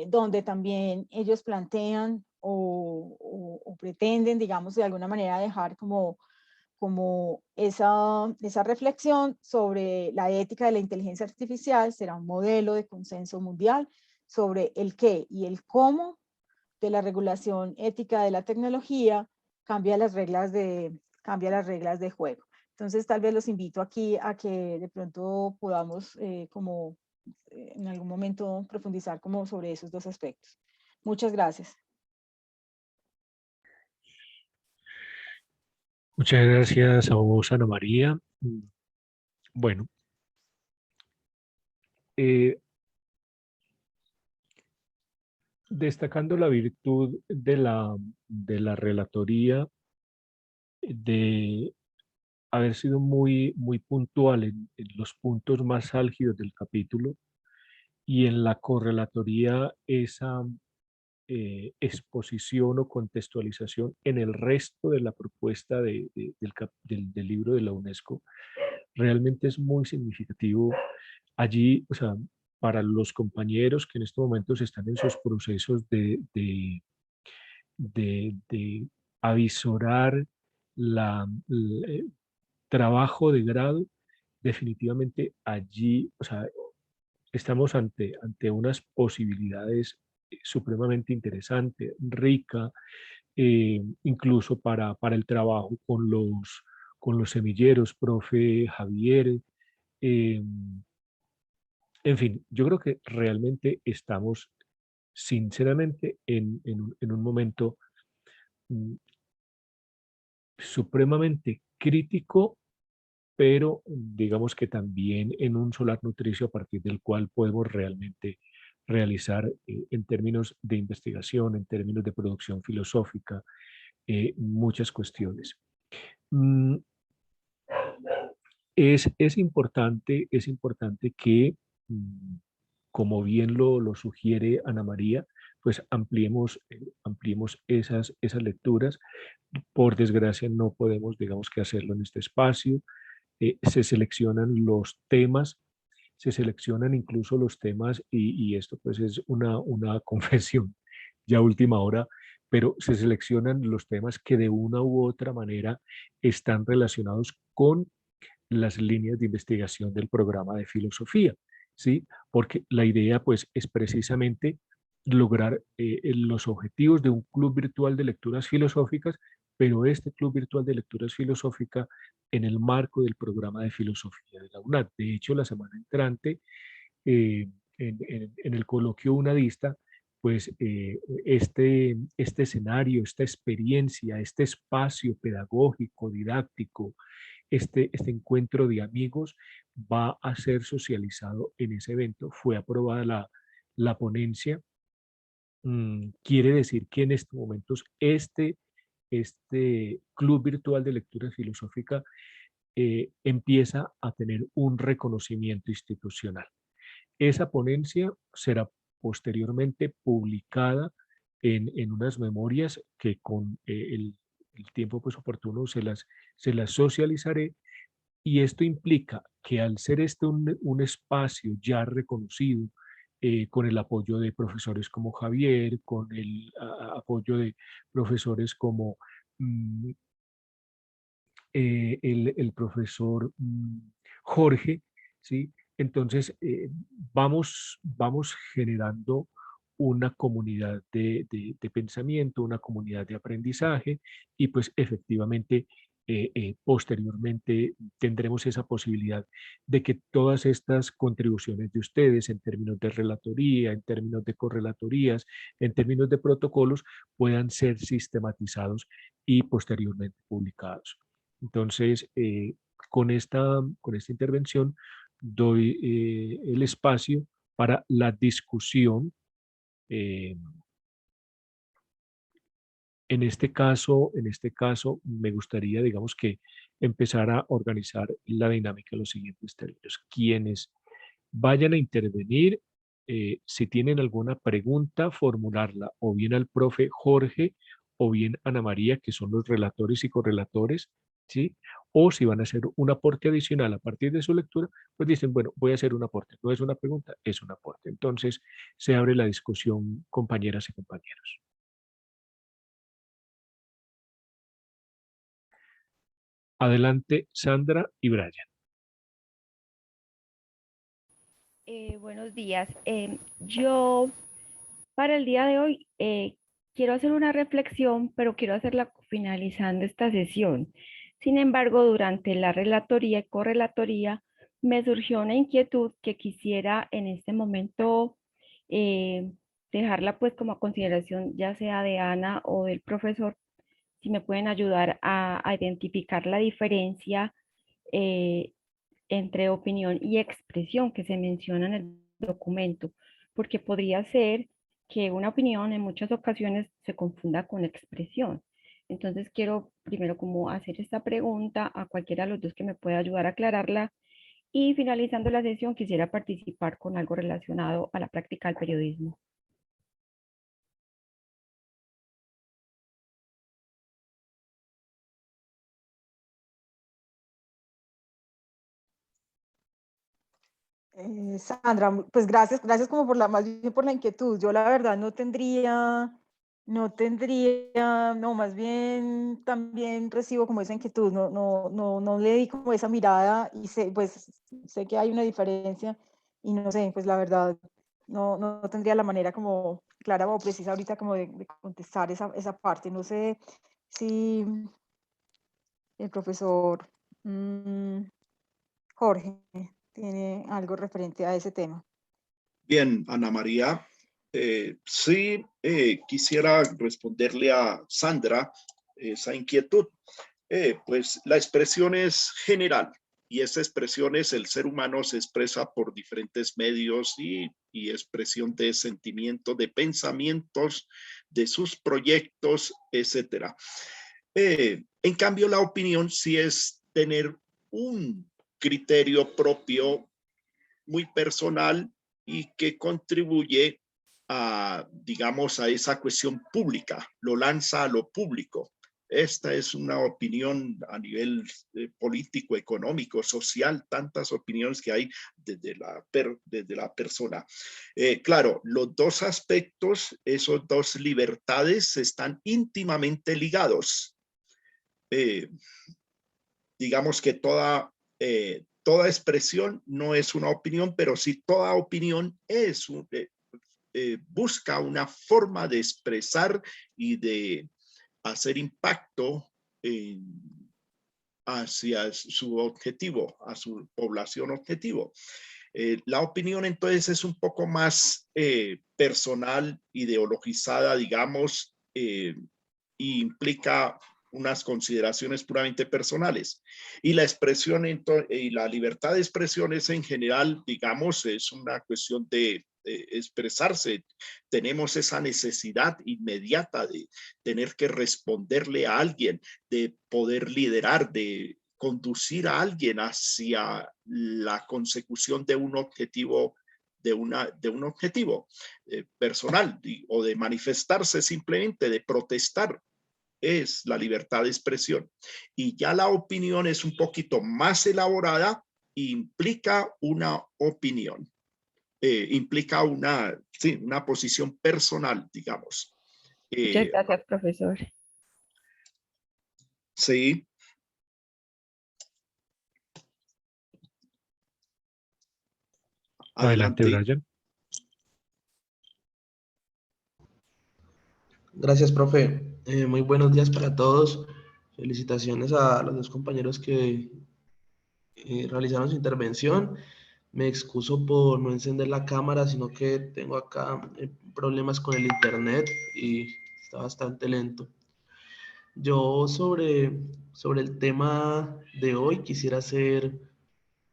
donde también ellos plantean o pretenden, digamos, de alguna manera dejar como esa reflexión sobre la ética de la inteligencia artificial será un modelo de consenso mundial sobre el qué y el cómo de la regulación ética de la tecnología cambia las reglas de juego. Entonces, tal vez los invito aquí a que de pronto podamos en algún momento profundizar como sobre esos dos aspectos. Muchas gracias.
Muchas gracias a vos, Ana María. Bueno, destacando la virtud de la relatoría, de haber sido muy puntual en los puntos más álgidos del capítulo, y en la correlatoría esa exposición o contextualización en el resto de la propuesta del libro de la UNESCO, realmente es muy significativo. Allí, o sea, para los compañeros que en estos momentos están en sus procesos de avisorar trabajo de grado, definitivamente allí, o sea, estamos ante unas posibilidades supremamente interesantes, rica, incluso para el trabajo con los semilleros, profe Javier. eh, en fin, yo creo que realmente estamos sinceramente en un momento mm, supremamente crítico, pero digamos que también en un solar nutricio a partir del cual podemos realmente realizar en términos de investigación, en términos de producción filosófica, muchas cuestiones. Mm, es importante que, como bien lo sugiere Ana María, pues ampliemos esas lecturas. Por desgracia no podemos, digamos, que hacerlo en este espacio. Se seleccionan los temas, se seleccionan incluso los temas, y esto pues es una confesión ya última hora, pero se seleccionan los temas que de una u otra manera están relacionados con las líneas de investigación del programa de filosofía, ¿sí? Porque la idea pues es precisamente lograr los objetivos de un club virtual de lecturas filosóficas, pero este club virtual de lecturas filosóficas en el marco del programa de filosofía de la UNAD. De hecho, la semana entrante, eh, en el coloquio UNADista, pues este escenario, esta experiencia, este espacio pedagógico, didáctico, este encuentro de amigos va a ser socializado en ese evento. Fue aprobada la ponencia. Quiere decir que en estos momentos este club virtual de lectura filosófica empieza a tener un reconocimiento institucional. Esa ponencia será posteriormente publicada en unas memorias que con el tiempo pues, oportuno se las socializaré, y esto implica que al ser este un espacio ya reconocido, con el apoyo de profesores como Javier, con el apoyo de profesores como mm, el profesor Jorge, ¿sí? Entonces, vamos generando una comunidad de pensamiento, una comunidad de aprendizaje, y pues efectivamente posteriormente tendremos esa posibilidad de que todas estas contribuciones de ustedes en términos de relatoría, en términos de correlatorías, en términos de protocolos, puedan ser sistematizados y posteriormente publicados. Entonces, con esta intervención doy el espacio para la discusión. eh, en este caso, me gustaría, digamos, que empezar a organizar la dinámica en los siguientes términos. Quienes vayan a intervenir, si tienen alguna pregunta, formularla o bien al profe Jorge o bien a Ana María, que son los relatores y correlatores, ¿sí? O si van a hacer un aporte adicional a partir de su lectura, pues dicen, bueno, voy a hacer un aporte. No es una pregunta, es un aporte. Entonces, se abre la discusión, compañeras y compañeros. Adelante, Sandra y Brian.
Buenos días. Yo para el día de hoy quiero hacer una reflexión, pero quiero hacerla finalizando esta sesión. Sin embargo, durante la relatoría y correlatoría me surgió una inquietud que quisiera en este momento eh, dejarla pues como a consideración ya sea de Ana o del profesor, si me pueden ayudar a identificar la diferencia eh, entre opinión y expresión que se menciona en el documento, porque podría ser que una opinión en muchas ocasiones se confunda con expresión. Entonces quiero primero como hacer esta pregunta a cualquiera de los dos que me pueda ayudar a aclararla, y finalizando la sesión quisiera participar con algo relacionado a la práctica del periodismo.
Sandra, pues gracias como por más bien por la inquietud. Yo la verdad no tendría no tendría, no, más bien también recibo como esa inquietud, no le di como esa mirada y sé, pues, sé que hay una diferencia y no sé, pues la verdad, no tendría la manera como clara o precisa ahorita como de contestar esa parte. No sé si el profesor Jorge tiene algo referente a ese tema.
Bien, Ana María. Sí, quisiera responderle a Sandra esa inquietud. Pues la expresión es general y esa expresión es el ser humano se expresa por diferentes medios y expresión de sentimientos, de pensamientos, de sus proyectos, etcétera. En cambio, la opinión sí es tener un criterio propio muy personal y que contribuye a, digamos, a esa cuestión pública, lo lanza a lo público. Esta es una opinión a nivel político, económico, social, tantas opiniones que hay desde la persona. Claro, los dos aspectos, esos dos libertades están íntimamente ligados. Digamos que toda expresión no es una opinión, pero sí toda opinión busca una forma de expresar y de hacer impacto hacia su objetivo, a su población objetivo. La opinión entonces es un poco más personal, ideologizada, digamos, e implica unas consideraciones puramente personales. Y la expresión y la libertad de expresión es en general, digamos, es una cuestión de expresarse. Tenemos esa necesidad inmediata de tener que responderle a alguien, de poder liderar, de conducir a alguien hacia la consecución de un objetivo de un objetivo personal o de manifestarse simplemente, de protestar, es la libertad de expresión. Y ya la opinión es un poquito más elaborada e implica una opinión, implica una posición personal, digamos.
Muchas gracias, profesor.
Sí.
Adelante, Brian.
Gracias, profe. Muy buenos días para todos. Felicitaciones a los dos compañeros que realizaron su intervención. Me excuso por no encender la cámara, sino que tengo acá problemas con el internet y está bastante lento. Yo sobre el tema de hoy quisiera hacer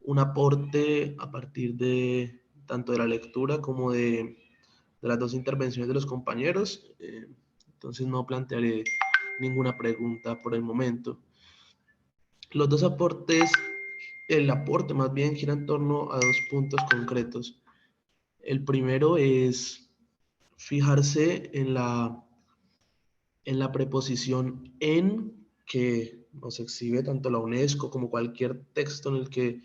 un aporte a partir de tanto de la lectura como de las dos intervenciones de los compañeros. Entonces no plantearé ninguna pregunta por el momento. Los dos aportes, el aporte más bien gira en torno a dos puntos concretos. El primero es fijarse en la preposición en, que nos exhibe tanto la UNESCO como cualquier texto en el que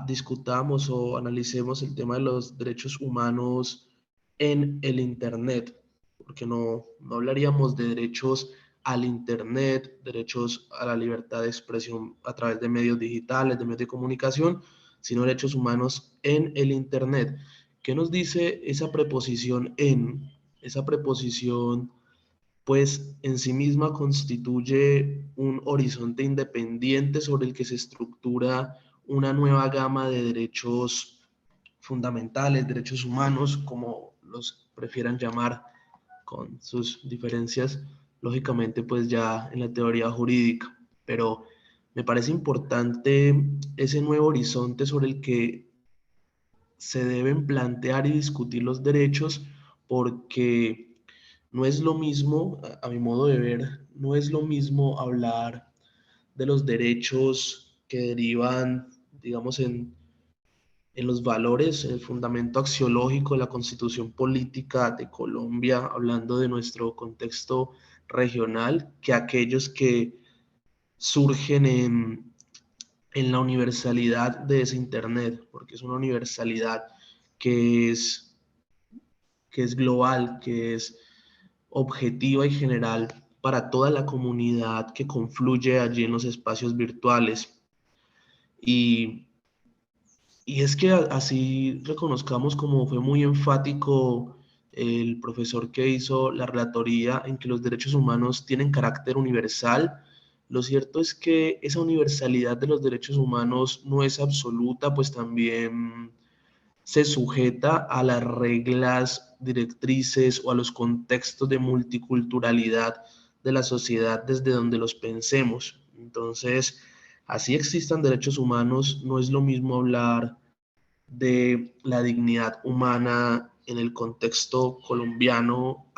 discutamos o analicemos el tema de los derechos humanos en el Internet, porque no hablaríamos de derechos al Internet, derechos a la libertad de expresión a través de medios digitales, de medios de comunicación, sino derechos humanos en el Internet. ¿Qué nos dice esa preposición en? Esa preposición, pues, en sí misma constituye un horizonte independiente sobre el que se estructura una nueva gama de derechos fundamentales, derechos humanos, como los prefieran llamar, con sus diferencias, lógicamente, pues ya en la teoría jurídica. Pero me parece importante ese nuevo horizonte sobre el que se deben plantear y discutir los derechos, porque no es lo mismo, a mi modo de ver, no es lo mismo hablar de los derechos que derivan, digamos, en los valores, en el fundamento axiológico de la Constitución Política de Colombia, hablando de nuestro contexto regional, que aquellos que surgen en la universalidad de ese Internet, porque es una universalidad que es global, que es objetiva y general para toda la comunidad que confluye allí en los espacios virtuales. Y es que así reconozcamos, como fue muy enfático el profesor que hizo la relatoría en que los derechos humanos tienen carácter universal, lo cierto es que esa universalidad de los derechos humanos no es absoluta, pues también se sujeta a las reglas directrices o a los contextos de multiculturalidad de la sociedad desde donde los pensemos. Entonces, así existan derechos humanos, no es lo mismo hablar de la dignidad humana en el contexto colombiano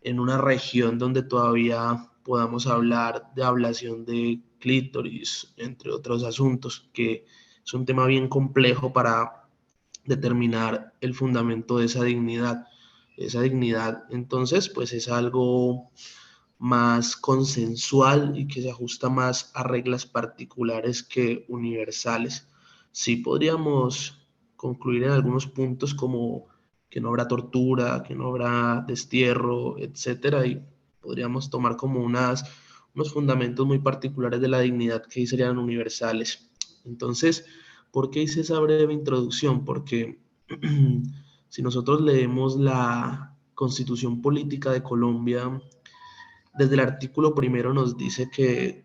en una región donde todavía podamos hablar de ablación de clítoris, entre otros asuntos, que es un tema bien complejo para determinar el fundamento de esa dignidad. Esa dignidad, entonces, pues es algo más consensual y que se ajusta más a reglas particulares que universales. Sí podríamos concluir en algunos puntos como que no habrá tortura, que no habrá destierro, etcétera, y podríamos tomar como unos fundamentos muy particulares de la dignidad que serían universales. Entonces, ¿por qué hice esa breve introducción? Porque si nosotros leemos la Constitución Política de Colombia, desde el artículo primero nos dice que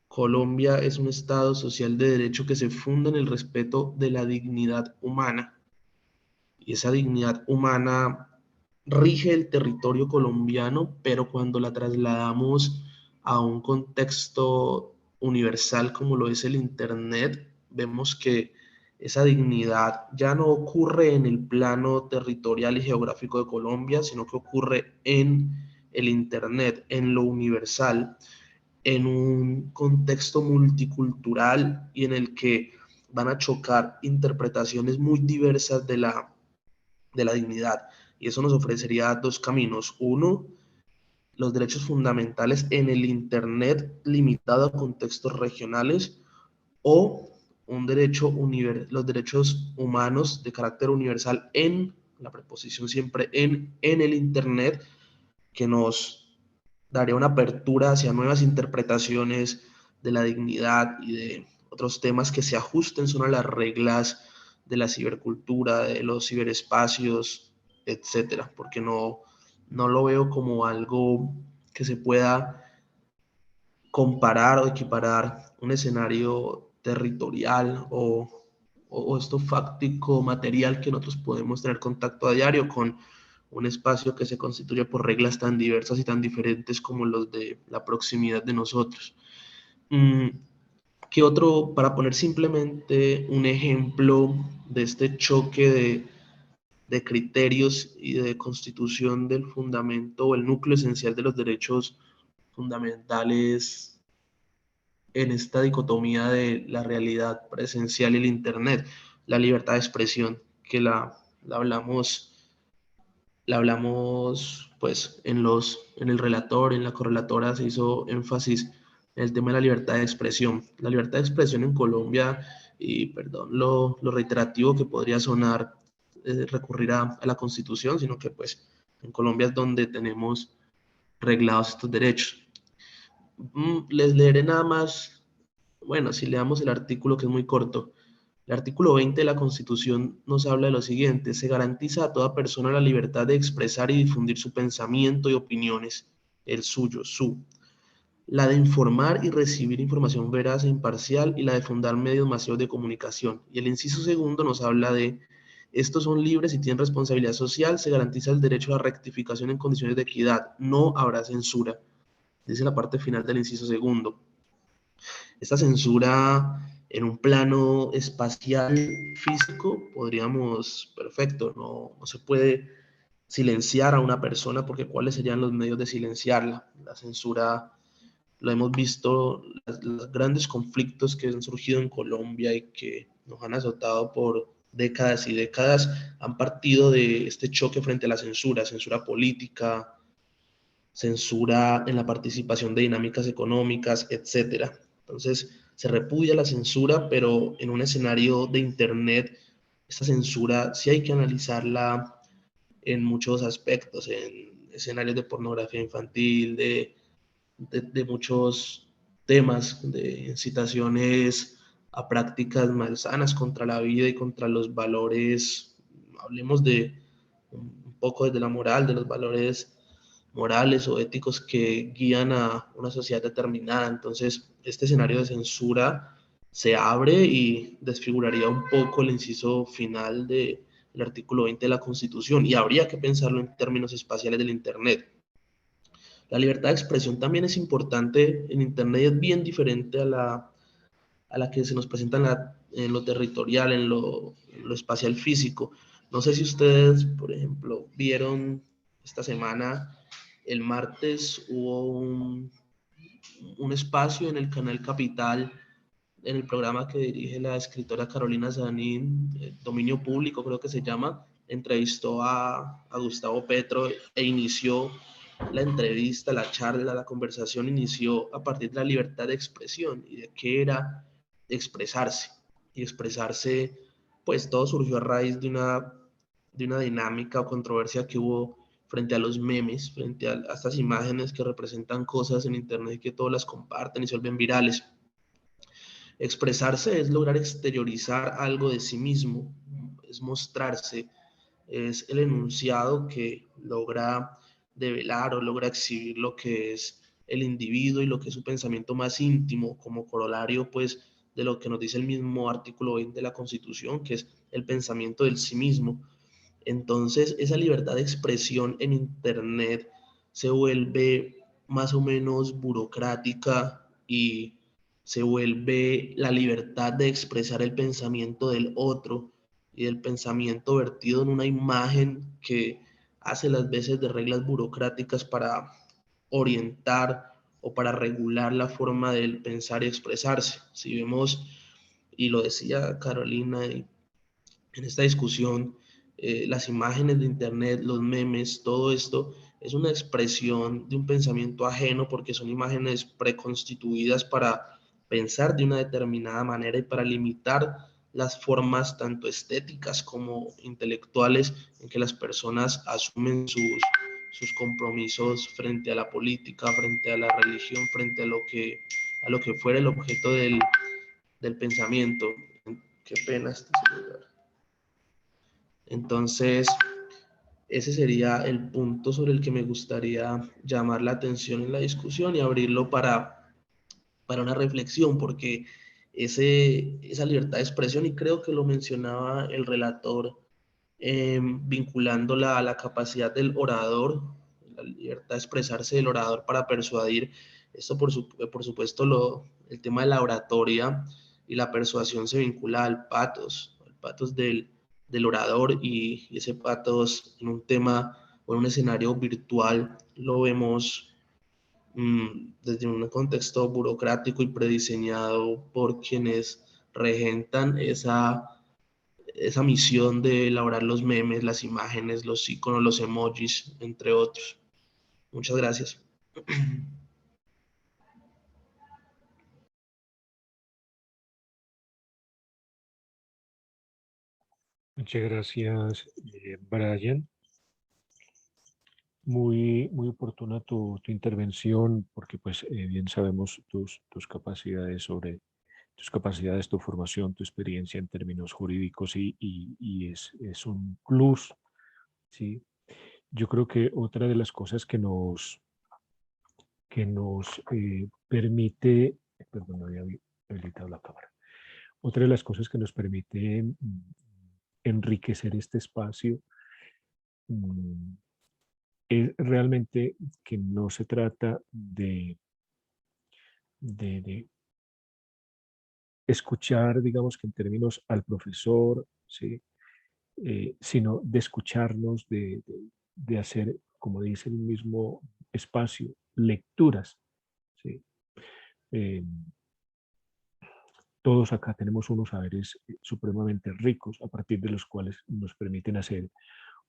Colombia es un Estado social de derecho que se funda en el respeto de la dignidad humana. Y esa dignidad humana rige el territorio colombiano, pero cuando la trasladamos a un contexto universal como lo es el Internet, vemos que esa dignidad ya no ocurre en el plano territorial y geográfico de Colombia, sino que ocurre en el Internet, en lo universal, en un contexto multicultural y en el que van a chocar interpretaciones muy diversas de la dignidad. Y eso nos ofrecería dos caminos. Uno, los derechos fundamentales en el Internet limitado a contextos regionales, o los derechos humanos de carácter universal en, la preposición siempre en el Internet, que nos daría una apertura hacia nuevas interpretaciones de la dignidad y de otros temas que se ajusten son a las reglas de la cibercultura, de los ciberespacios, etcétera, porque no lo veo como algo que se pueda comparar o equiparar un escenario territorial o esto fáctico material que nosotros podemos tener contacto a diario con un espacio que se constituye por reglas tan diversas y tan diferentes como los de la proximidad de nosotros. ¿Qué otro, para poner simplemente un ejemplo de este choque de criterios y de constitución del fundamento o el núcleo esencial de los derechos fundamentales en esta dicotomía de la realidad presencial y el Internet? La libertad de expresión, que la hablamos pues en el relator, en la correlatora se hizo énfasis en el tema de la libertad de expresión. La libertad de expresión en Colombia, y perdón lo reiterativo que podría sonar recurrir a la Constitución, sino que pues en Colombia es donde tenemos reglados estos derechos. Les leeré nada más, bueno, si leamos el artículo, que es muy corto. El artículo 20 de la Constitución nos habla de lo siguiente: se garantiza a toda persona la libertad de expresar y difundir su pensamiento y opiniones, el suyo, la de informar y recibir información veraz e imparcial, y la de fundar medios masivos de comunicación. Y el inciso segundo nos habla de: estos son libres y tienen responsabilidad social, se garantiza el derecho a la rectificación en condiciones de equidad, no habrá censura. Dice la parte final del inciso segundo. Esta censura en un plano espacial físico, podríamos, perfecto, no se puede silenciar a una persona, porque ¿cuáles serían los medios de silenciarla? La censura, lo hemos visto, los grandes conflictos que han surgido en Colombia y que nos han azotado por décadas y décadas, han partido de este choque frente a la censura política, censura en la participación de dinámicas económicas, etcétera. Entonces, se repudia la censura, pero en un escenario de Internet, esta censura sí hay que analizarla en muchos aspectos, en escenarios de pornografía infantil, de muchos temas, de incitaciones a prácticas malsanas contra la vida y contra los valores. Hablemos de un poco desde la moral, de los valores morales o éticos que guían a una sociedad determinada. Entonces, este escenario de censura se abre y desfiguraría un poco el inciso final del artículo 20 de la Constitución, y habría que pensarlo en términos espaciales del Internet. La libertad de expresión también es importante en Internet y es bien diferente a la que se nos presenta en lo territorial, en lo espacial físico. No sé si ustedes, por ejemplo, vieron esta semana, el martes hubo un espacio en el canal Capital, en el programa que dirige la escritora Carolina Zanin, Dominio Público creo que se llama, entrevistó a Gustavo Petro e inició la entrevista, la charla, la conversación inició a partir de la libertad de expresión y de qué era expresarse. Y expresarse, pues todo surgió a raíz de una dinámica o controversia que hubo frente a los memes, frente a estas imágenes que representan cosas en internet que todos las comparten y se vuelven virales. Expresarse es lograr exteriorizar algo de sí mismo, es mostrarse, es el enunciado que logra develar o logra exhibir lo que es el individuo y lo que es su pensamiento más íntimo, como corolario pues de lo que nos dice el mismo artículo 20 de la Constitución, que es el pensamiento del sí mismo. Entonces, esa libertad de expresión en Internet se vuelve más o menos burocrática y se vuelve la libertad de expresar el pensamiento del otro y del pensamiento vertido en una imagen que hace las veces de reglas burocráticas para orientar o para regular la forma del pensar y expresarse. Si vemos, y lo decía Carolina en esta discusión, las imágenes de internet, los memes, todo esto es una expresión de un pensamiento ajeno porque son imágenes preconstituidas para pensar de una determinada manera y para limitar las formas tanto estéticas como intelectuales en que las personas asumen sus compromisos frente a la política, frente a la religión, frente a lo que fuera el objeto del pensamiento. Qué pena este celular. Entonces, ese sería el punto sobre el que me gustaría llamar la atención en la discusión y abrirlo para una reflexión, porque esa libertad de expresión, y creo que lo mencionaba el relator, vinculándola a la capacidad del orador, la libertad de expresarse del orador para persuadir. Esto, por supuesto, el tema de la oratoria y la persuasión se vincula al patos del orador, y ese patos en un tema o en un escenario virtual lo vemos desde un contexto burocrático y prediseñado por quienes regentan esa misión de elaborar los memes, las imágenes, los iconos, los emojis, entre otros. Muchas gracias.
Muchas gracias, Brian. Muy, muy oportuna tu intervención, porque pues bien sabemos tus capacidades tus capacidades, tu formación, tu experiencia en términos jurídicos y es un plus, ¿sí? Yo creo que otra de las cosas que nos permite, perdón, no había habilitado la cámara, otra de las cosas que nos permite enriquecer este espacio es realmente que no se trata de escuchar, digamos que en términos al profesor, ¿sí? Sino de escucharnos, de hacer, como dice el mismo espacio, lecturas, ¿sí? Eh, todos acá tenemos unos saberes supremamente ricos a partir de los cuales nos permiten hacer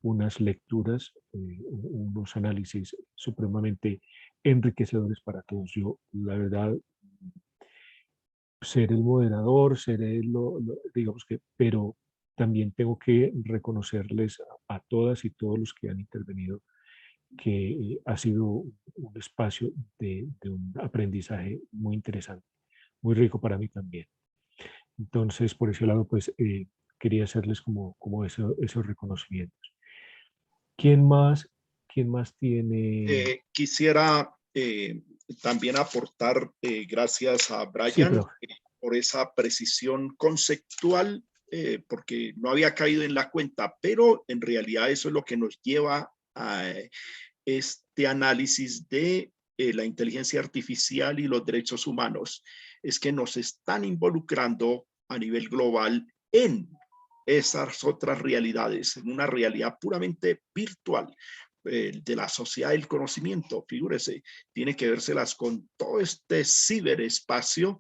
unas lecturas, unos análisis supremamente enriquecedores para todos. Yo, la verdad, ser el moderador, digamos que, pero también tengo que reconocerles a todas y todos los que han intervenido que ha sido un espacio de un aprendizaje muy interesante, muy rico para mí también. Entonces, por ese lado, pues quería hacerles como esos reconocimientos. ¿Quién más, quién más tiene?
Quisiera también aportar, gracias a
Sí,
Brian,
profe.
por esa precisión conceptual, porque no había caído en la cuenta, pero en realidad eso es lo que nos lleva a este análisis de la inteligencia artificial y los derechos humanos. Es que nos están involucrando a nivel global en esas otras realidades, en una realidad puramente virtual de la sociedad del conocimiento. Figúrese, tiene que vérselas con todo este ciberespacio.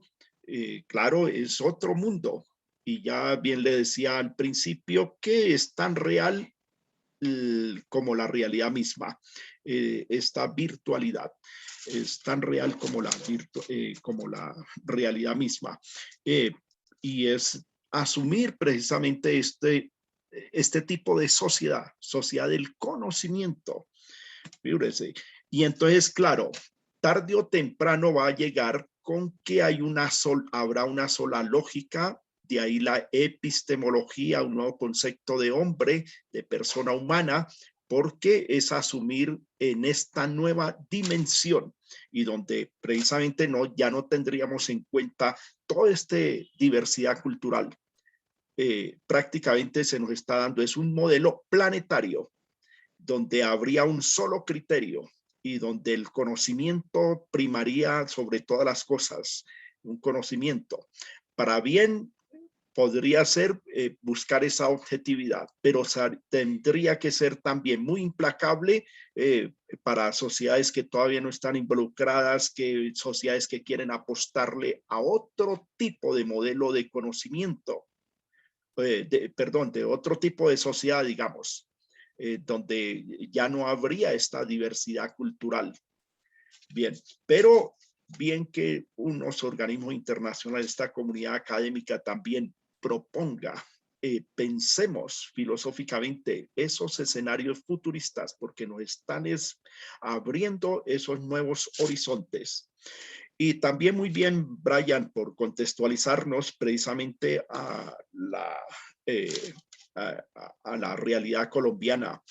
Claro, es otro mundo. Y ya bien le decía al principio que es tan real como la realidad misma. Esta virtualidad es tan real como como la realidad misma. Y es asumir precisamente este tipo de sociedad del conocimiento. Fíjese. Y entonces, claro, tarde o temprano va a llegar con que habrá una sola lógica. De ahí la epistemología, un nuevo concepto de hombre, de persona humana, porque es asumir en esta nueva dimensión y donde precisamente ya no tendríamos en cuenta toda esta diversidad cultural. Prácticamente se nos está dando, es un modelo planetario donde habría un solo criterio y donde el conocimiento primaría sobre todas las cosas, un conocimiento. Para bien podría ser buscar esa objetividad, pero tendría que ser también muy implacable para sociedades que todavía no están involucradas, sociedades que quieren apostarle a otro tipo de modelo de conocimiento, de otro tipo de sociedad, digamos, donde ya no habría esta diversidad cultural. Bien, pero bien que unos organismos internacionales, esta comunidad académica también proponga, pensemos filosóficamente esos escenarios futuristas, porque nos están abriendo esos nuevos horizontes. Y también muy bien, Brian, por contextualizarnos precisamente eh, a la realidad colombiana,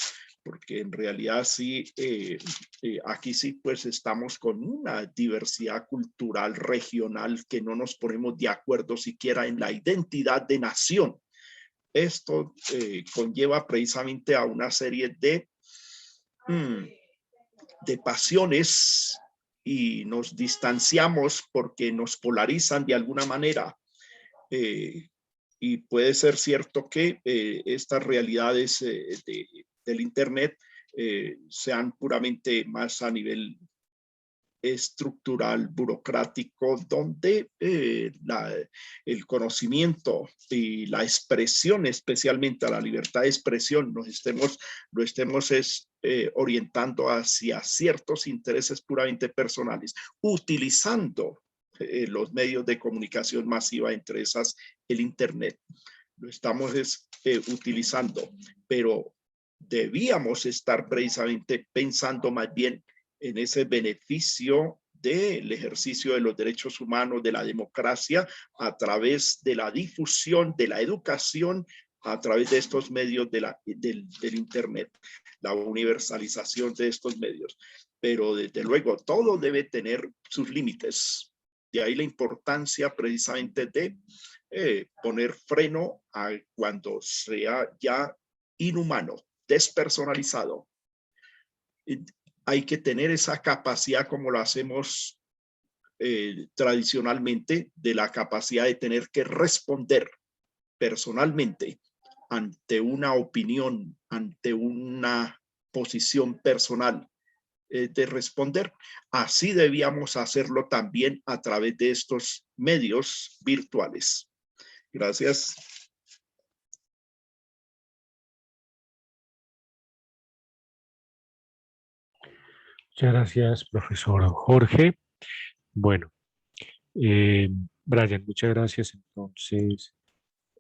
porque en realidad sí, aquí sí pues estamos con una diversidad cultural regional que no nos ponemos de acuerdo siquiera en la identidad de nación. Esto conlleva precisamente a una serie de pasiones y nos distanciamos porque nos polarizan de alguna manera. Y puede ser cierto que estas realidades del Internet sean puramente más a nivel estructural, burocrático, donde el conocimiento y la expresión, especialmente a la libertad de expresión, lo estemos orientando hacia ciertos intereses puramente personales, utilizando los medios de comunicación masiva, entre esas el Internet. Lo estamos utilizando, pero debíamos estar precisamente pensando más bien en ese beneficio del ejercicio de los derechos humanos, de la democracia, a través de la difusión, de la educación, a través de estos medios del Internet, la universalización de estos medios. Pero desde luego, todo debe tener sus límites. De ahí la importancia precisamente de poner freno a cuando sea ya inhumano, despersonalizado. Hay que tener esa capacidad como lo hacemos tradicionalmente, de la capacidad de tener que responder personalmente ante una opinión, ante una posición personal, de responder. Así debíamos hacerlo también a través de estos medios virtuales. Gracias.
Muchas gracias, profesor Jorge. Bueno, Brian, muchas gracias. Entonces,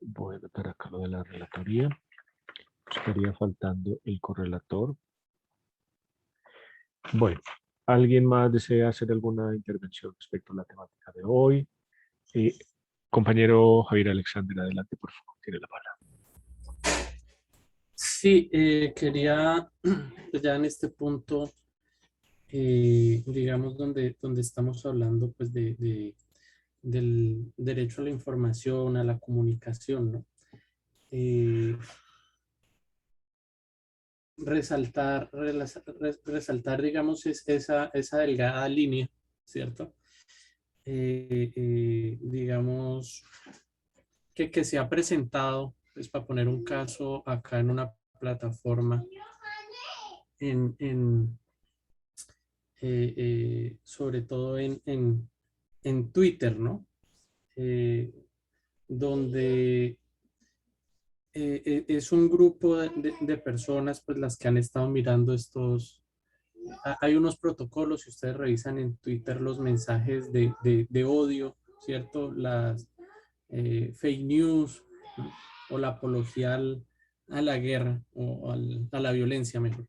voy a anotar acá lo de la relatoría. Estaría faltando el correlator. Bueno, ¿alguien más desea hacer alguna intervención respecto a la temática de hoy? Compañero Javier Alexander, adelante, por favor, tiene la palabra.
Sí, quería, pues ya en este punto, digamos, donde estamos hablando pues del derecho a la información, a la comunicación, ¿no? Resaltar, digamos, esa delgada línea, ¿cierto? Digamos, que se ha presentado, pues para poner un caso acá en una plataforma, sobre todo en Twitter, ¿no? Donde es un grupo de personas, pues las que han estado mirando hay unos protocolos, si ustedes revisan en Twitter los mensajes de odio, ¿cierto? Las fake news, ¿no? O la apología a la guerra o a la violencia, mejor.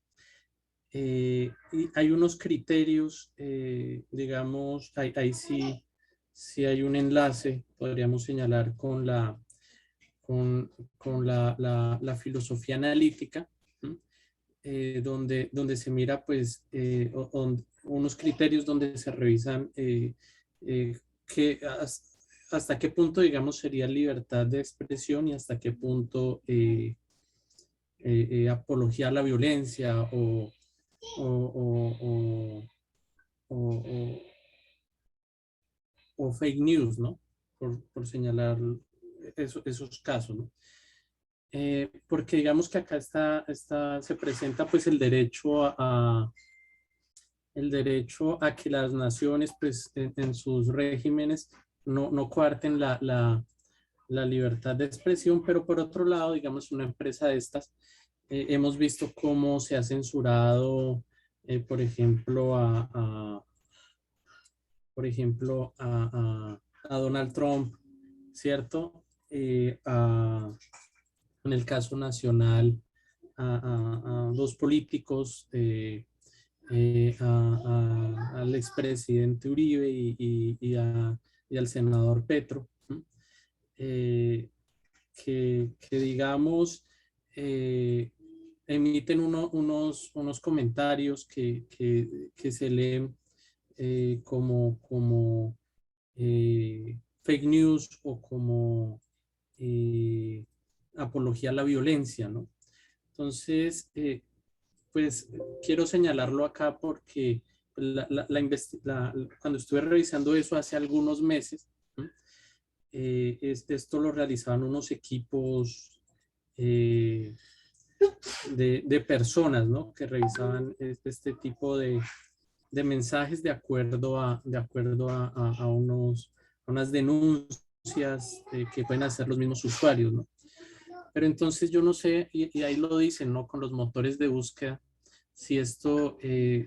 Y hay unos criterios, digamos, ahí sí hay un enlace, podríamos señalar con la filosofía analítica, ¿sí? Donde se mira, pues, unos criterios donde se revisan que hasta qué punto, digamos, sería libertad de expresión y hasta qué punto apología a la violencia o, o- o fake news, ¿no? Por señalar esos casos, ¿no? Porque digamos que acá se presenta pues el derecho a que las naciones pues en sus regímenes no coarten la libertad de expresión, pero por otro lado, digamos, una empresa de estas, hemos visto cómo se ha censurado, por ejemplo, a Donald Trump, ¿cierto? En el caso nacional, a dos políticos, al expresidente Uribe y al senador Petro, ¿no? Que digamos, emiten unos comentarios que se leen como fake news o como apología a la violencia, ¿no? Entonces, pues quiero señalarlo acá porque cuando estuve revisando eso hace algunos meses, ¿no? Esto lo realizaban unos equipos de personas, ¿no? Que revisaban este tipo de mensajes de acuerdo a unas denuncias que pueden hacer los mismos usuarios, ¿no? Pero entonces yo no sé, y ahí lo dicen, ¿no? Con los motores de búsqueda, si esto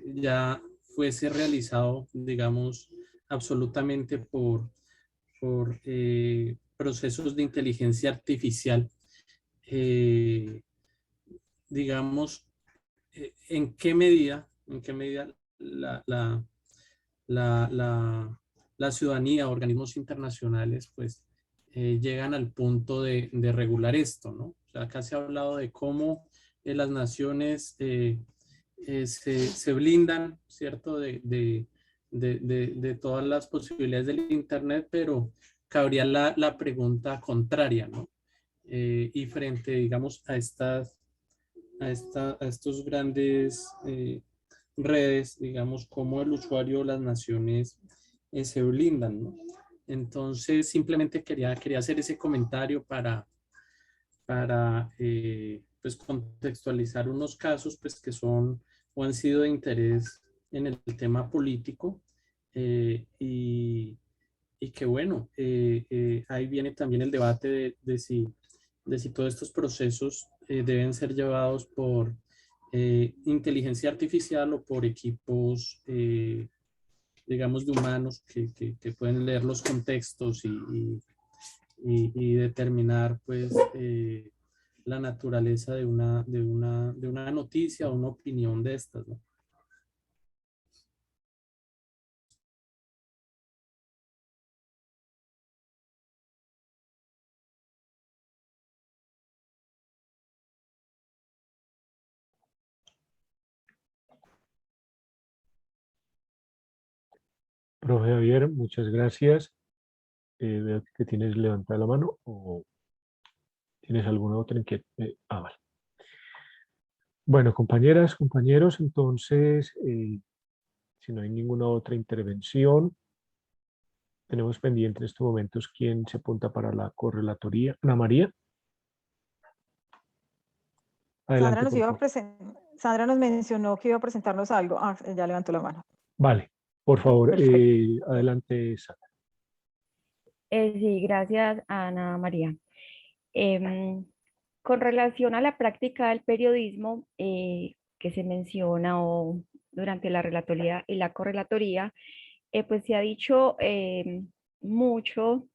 ya fuese realizado, digamos, absolutamente por procesos de inteligencia artificial, digamos, en qué medida la, la, la ciudadanía, organismos internacionales, pues llegan al punto de regular esto, ¿no? O sea, acá se ha hablado de cómo las naciones se blindan, ¿cierto? De todas las posibilidades del Internet, pero cabría la pregunta contraria, ¿no? Y frente, digamos, a estos grandes redes, digamos, cómo el usuario o las naciones se blindan, ¿no? Entonces, simplemente quería hacer ese comentario para pues, contextualizar unos casos pues, que son o han sido de interés en el tema político y que, bueno, ahí viene también el debate de si todos estos procesos deben ser llevados por inteligencia artificial o por equipos, digamos, de humanos que pueden leer los contextos y determinar, pues, la naturaleza de una noticia o una opinión de estas, ¿no?
Profe Javier, muchas gracias. Veo que tienes levantada la mano o tienes alguna otra inquietud. Vale. Bueno, compañeras, compañeros, entonces, si no hay ninguna otra intervención, tenemos pendiente en estos momentos quién se apunta para la correlatoría. Ana María. Adelante, por favor.
Sandra nos mencionó que iba a presentarnos algo. Ah, ya levantó la mano.
Vale, por favor,
Perfecto.
adelante, Sandra.
Sí, gracias, Ana María. Con relación a la práctica del periodismo que se menciona durante la relatoría y la correlatoría, pues se ha dicho mucho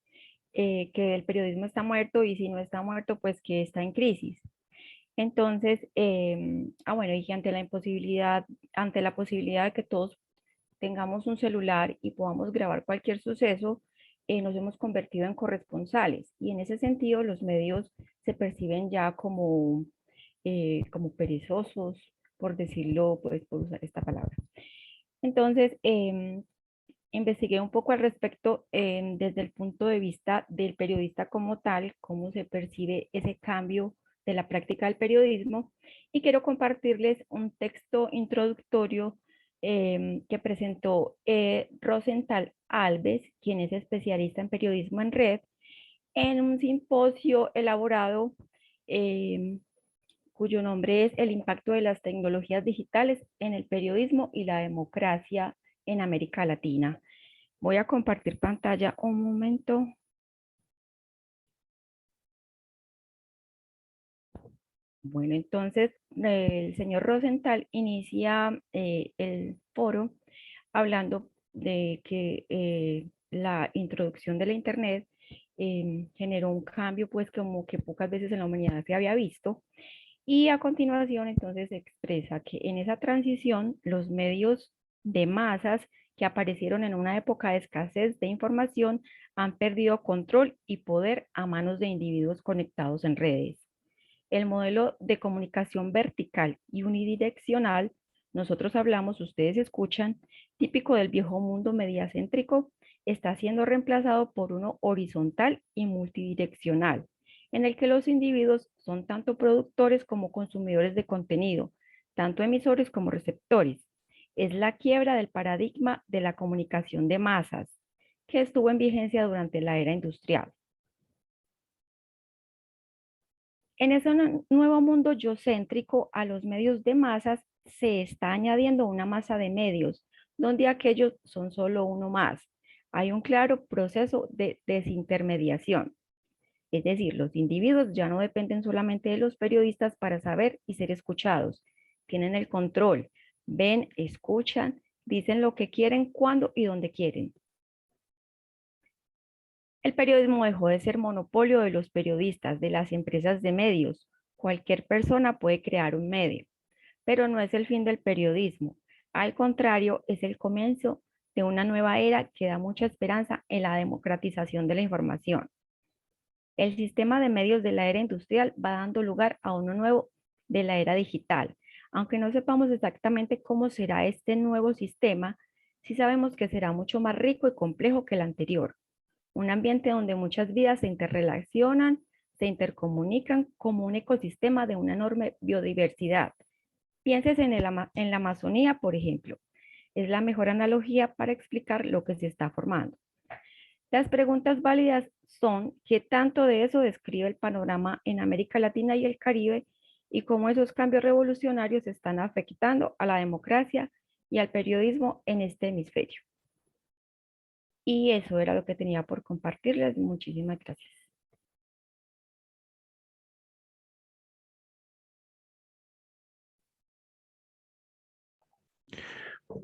que el periodismo está muerto y si no está muerto, pues que está en crisis. Entonces, bueno, y ante la imposibilidad, ante la posibilidad de que todos tengamos un celular y podamos grabar cualquier suceso, nos hemos convertido en corresponsales y en ese sentido los medios se perciben ya como perezosos, por decirlo, pues por usar esta palabra. Entonces, investigué un poco al respecto desde el punto de vista del periodista como tal, cómo se percibe ese cambio de la práctica del periodismo y quiero compartirles un texto introductorio que presentó Rosenthal Alves, quien es especialista en periodismo en red, en un simposio elaborado cuyo nombre es El impacto de las tecnologías digitales en el periodismo y la democracia en América Latina. Voy a compartir pantalla un momento. Bueno, entonces el señor Rosenthal inicia el foro hablando de que la introducción de la Internet generó un cambio pues como que pocas veces en la humanidad se había visto. Y a continuación, entonces, se expresa que en esa transición, los medios de masas que aparecieron en una época de escasez de información han perdido control y poder a manos de individuos conectados en redes. El modelo de comunicación vertical y unidireccional, nosotros hablamos, ustedes escuchan, típico del viejo mundo mediacéntrico, está siendo reemplazado por uno horizontal y multidireccional, en el que los individuos son tanto productores como consumidores de contenido, tanto emisores como receptores. Es la quiebra del paradigma de la comunicación de masas, que estuvo en vigencia durante la era industrial. En ese nuevo mundo yocéntrico, a los medios de masas se está añadiendo una masa de medios, donde aquellos son solo uno más. Hay un claro proceso de desintermediación. Es decir, los individuos ya no dependen solamente de los periodistas para saber y ser escuchados. Tienen el control, ven, escuchan, dicen lo que quieren, cuando y donde quieren. El periodismo dejó de ser monopolio de los periodistas, de las empresas de medios. Cualquier persona puede crear un medio, pero no es el fin del periodismo. Al contrario, es el comienzo de una nueva era que da mucha esperanza en la democratización de la información. El sistema de medios de la era industrial va dando lugar a uno nuevo de la era digital. Aunque no sepamos exactamente cómo será este nuevo sistema, sí sabemos que será mucho más rico y complejo que el anterior. Un ambiente donde muchas vidas se interrelacionan, se intercomunican como un ecosistema de una enorme biodiversidad. Pienses en la Amazonía, por ejemplo. Es la mejor analogía para explicar lo que se está formando. Las preguntas válidas son qué tanto de eso describe el panorama en América Latina y el Caribe y cómo esos cambios revolucionarios están afectando a la democracia y al periodismo en este hemisferio. Y eso era lo que tenía por compartirles. Muchísimas gracias.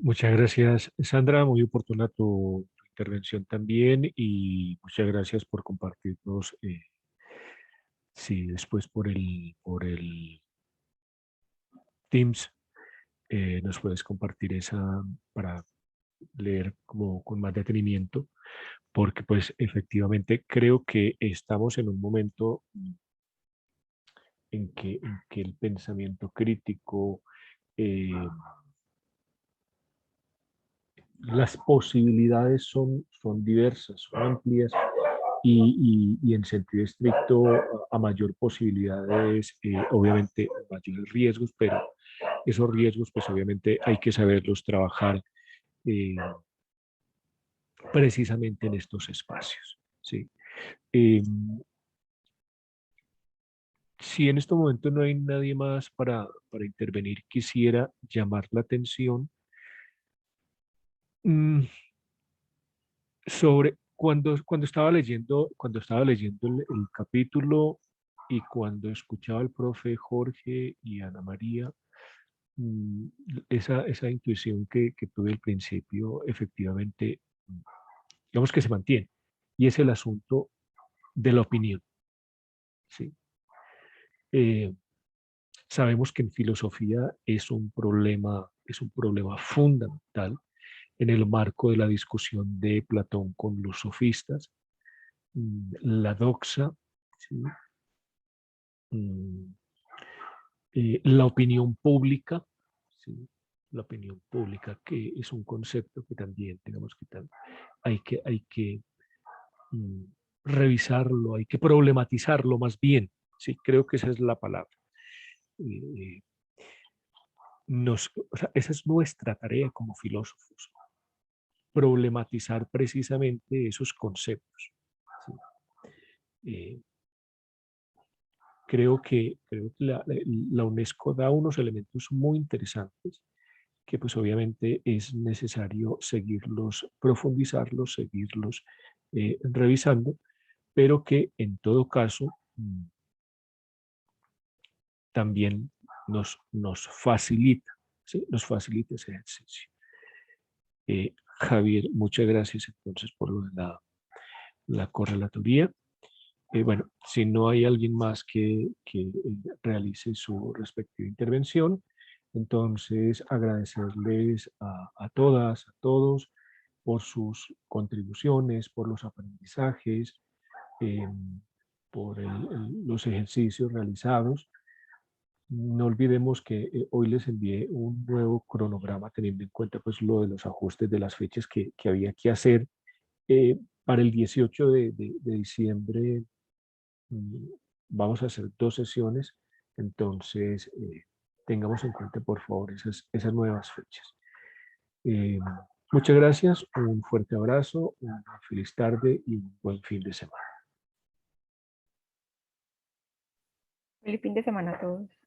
Muchas gracias, Sandra. Muy oportuna tu intervención también y muchas gracias por compartirnos. Sí, después por el Teams nos puedes compartir esa para leer como con más detenimiento, porque pues efectivamente creo que estamos en un momento en que el pensamiento crítico, las posibilidades son diversas, son amplias y en sentido estricto a mayor posibilidades, obviamente mayores riesgos, pero esos riesgos pues obviamente hay que saberlos trabajar precisamente en estos espacios. ¿Sí? Si en este momento no hay nadie más para intervenir, quisiera llamar la atención sobre cuando estaba leyendo el capítulo y cuando escuchaba al profe Jorge y Ana María, esa intuición que tuve al principio, efectivamente, digamos que se mantiene, y es el asunto de la opinión. ¿Sí? Sabemos que en filosofía es un problema fundamental en el marco de la discusión de Platón con los sofistas, la doxa, ¿sí? La opinión pública, ¿sí? La opinión pública, que es un concepto que también, digamos que hay que revisarlo, hay que problematizarlo más bien, sí, creo que esa es la palabra. O sea, esa es nuestra tarea como filósofos, problematizar precisamente esos conceptos. ¿Sí? Creo que la UNESCO da unos elementos muy interesantes que pues obviamente es necesario seguirlos, profundizarlos, seguirlos revisando, pero que en todo caso también nos facilita, ¿sí? Nos facilita ese ejercicio. Javier, muchas gracias entonces por lo de la correlatoría. Bueno, si no hay alguien más que realice su respectiva intervención, entonces agradecerles a todas, a todos, por sus contribuciones, por los aprendizajes, por los ejercicios realizados. No olvidemos que hoy les envié un nuevo cronograma teniendo en cuenta pues lo de los ajustes de las fechas que había que hacer para el 18 de diciembre. Vamos a hacer 2 sesiones, entonces tengamos en cuenta por favor esas nuevas fechas. Muchas gracias, un fuerte abrazo, una feliz tarde y un buen fin de semana.
Feliz fin de semana a todos.